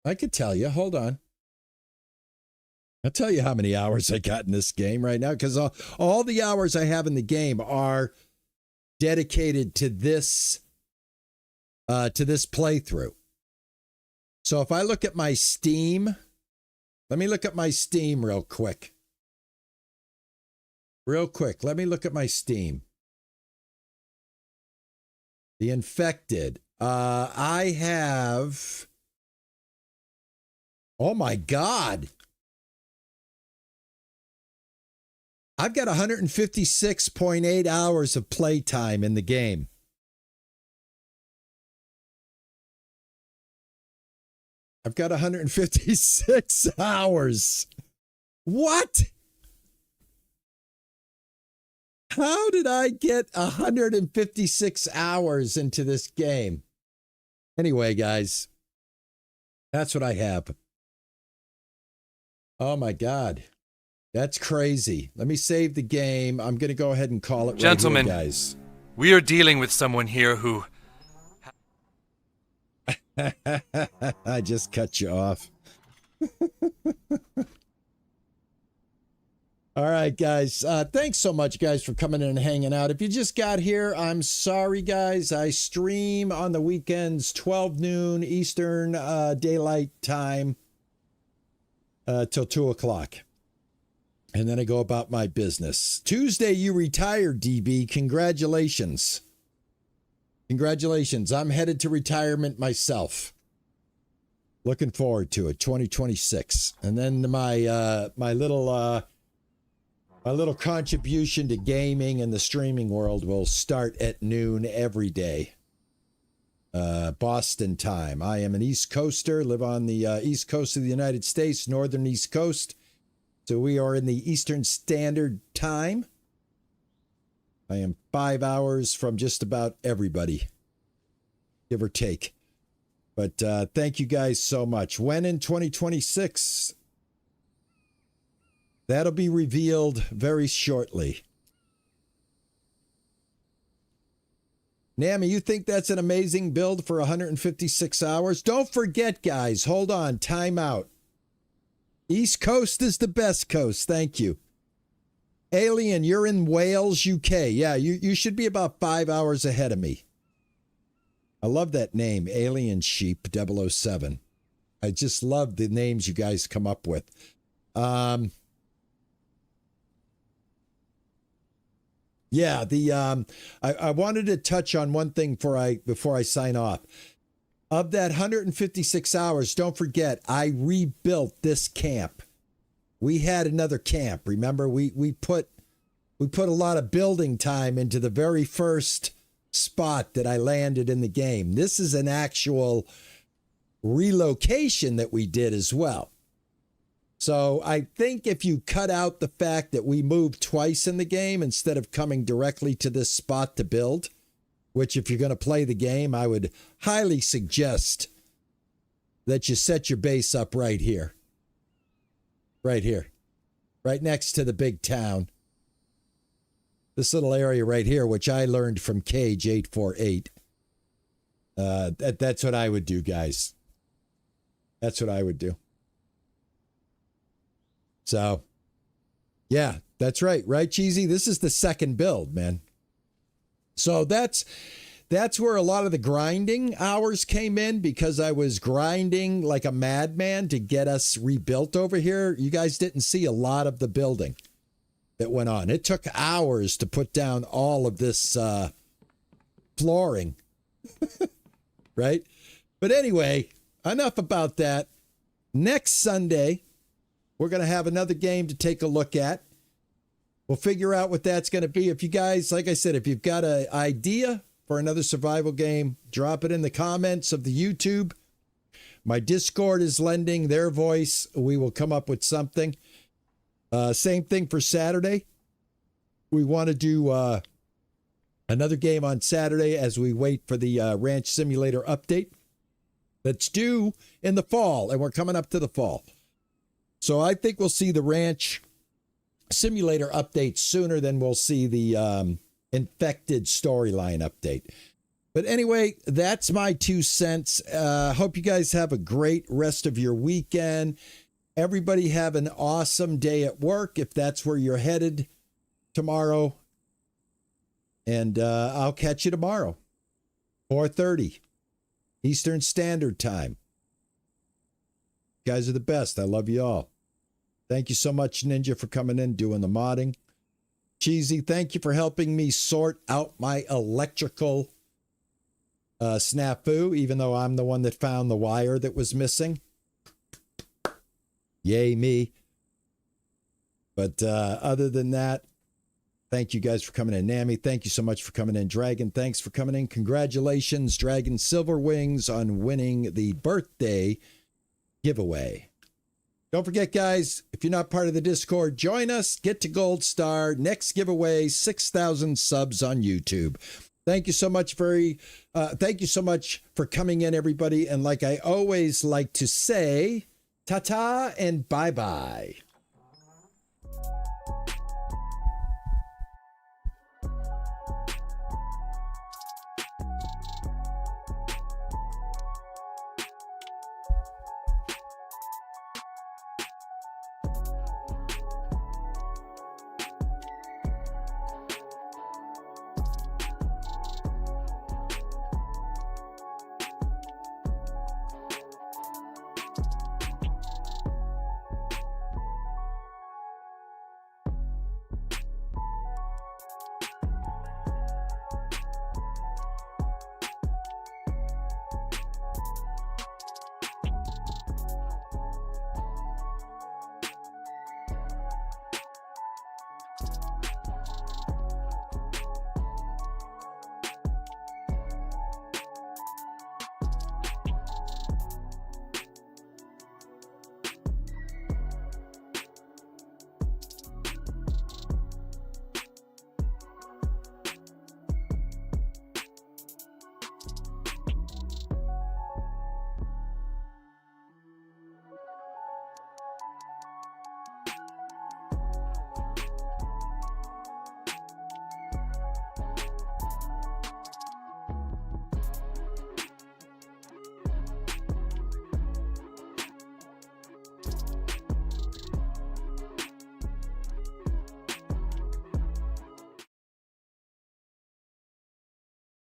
S1: I could tell you. Hold on. I'll tell you how many hours I got in this game right now, because all the hours I have in the game are dedicated to this playthrough. So if I look at my Steam, let me look at my Steam real quick. Let me look at my Steam. The Infected. I have. Oh my God. I've got 156.8 hours of playtime in the game. I've got 156 hours. What? How did I get 156 hours into this game? Anyway, guys, that's what I have. Oh my God. That's crazy. Let me save the game. I'm going to go ahead and call it
S2: Gentlemen,
S1: right here, guys.
S2: We are dealing with someone here who...
S1: I just cut you off. All right, guys. Thanks so much, guys, for coming in and hanging out. If you just got here, I'm sorry, guys. I stream on the weekends, 12 noon Eastern Daylight Time till 2 o'clock. And then I go about my business. Tuesday, you retired, DB. Congratulations. Congratulations. I'm headed to retirement myself. Looking forward to it, 2026. And then my little contribution to gaming and the streaming world will start at noon every day. Boston time. I am an East Coaster, live on the East Coast of the United States, Northern East Coast. So we are in the Eastern Standard Time. I am 5 hours from just about everybody, give or take. But thank you guys so much. When in 2026? That'll be revealed very shortly. Nami, you think that's an amazing build for 156 hours? Don't forget, guys. Hold on. Time out. East Coast is the best coast. Thank you. Alien, you're in Wales, UK. Yeah, you should be about 5 hours ahead of me. I love that name, Alien Sheep 007. I just love the names you guys come up with. Yeah, I wanted to touch on one thing before I sign off. Of that 156 hours, don't forget, I rebuilt this camp. We had another camp. Remember, we put a lot of building time into the very first spot that I landed in the game. This is an actual relocation that we did as well. So I think if you cut out the fact that we moved twice in the game instead of coming directly to this spot to build, which if you're going to play the game, I would highly suggest that you set your base up right here. Right here. Right next to the big town. This little area right here, which I learned from Cage 848. That's what I would do, guys. That's what I would do. So, yeah, that's right. Right, Cheesy? This is the second build, man. So that's where a lot of the grinding hours came in, because I was grinding like a madman to get us rebuilt over here. You guys didn't see a lot of the building that went on. It took hours to put down all of this flooring. Right? But anyway, enough about that. Next Sunday, we're going to have another game to take a look at. We'll figure out what that's going to be. If you guys, like I said, if you've got an idea for another survival game, drop it in the comments of the YouTube. My Discord is lending their voice. We will come up with something. Same thing for Saturday. We want to do another game on Saturday as we wait for the Ranch Simulator update that's due in the fall, and we're coming up to the fall. So I think we'll see the Ranch Simulator update sooner than we'll see the Infected storyline update. But anyway, that's my 2 cents. Hope you guys have a great rest of your weekend. Everybody have an awesome day at work if that's where you're headed tomorrow. And I'll catch you tomorrow, 4:30 Eastern Standard Time. You guys are the best. I love you all. Thank you so much, Ninja, for coming in, doing the modding. Cheesy, thank you for helping me sort out my electrical snafu, even though I'm the one that found the wire that was missing. Yay, me. But other than that, thank you guys for coming in. Nami, thank you so much for coming in. Dragon, thanks for coming in. Congratulations, Dragon Silver Wings, on winning the birthday giveaway. Don't forget, guys, if you're not part of the Discord, join us. Get to Gold Star. Next giveaway, 6,000 subs on YouTube. Thank you so much thank you so much for coming in, everybody. And like I always like to say, ta-ta and bye-bye.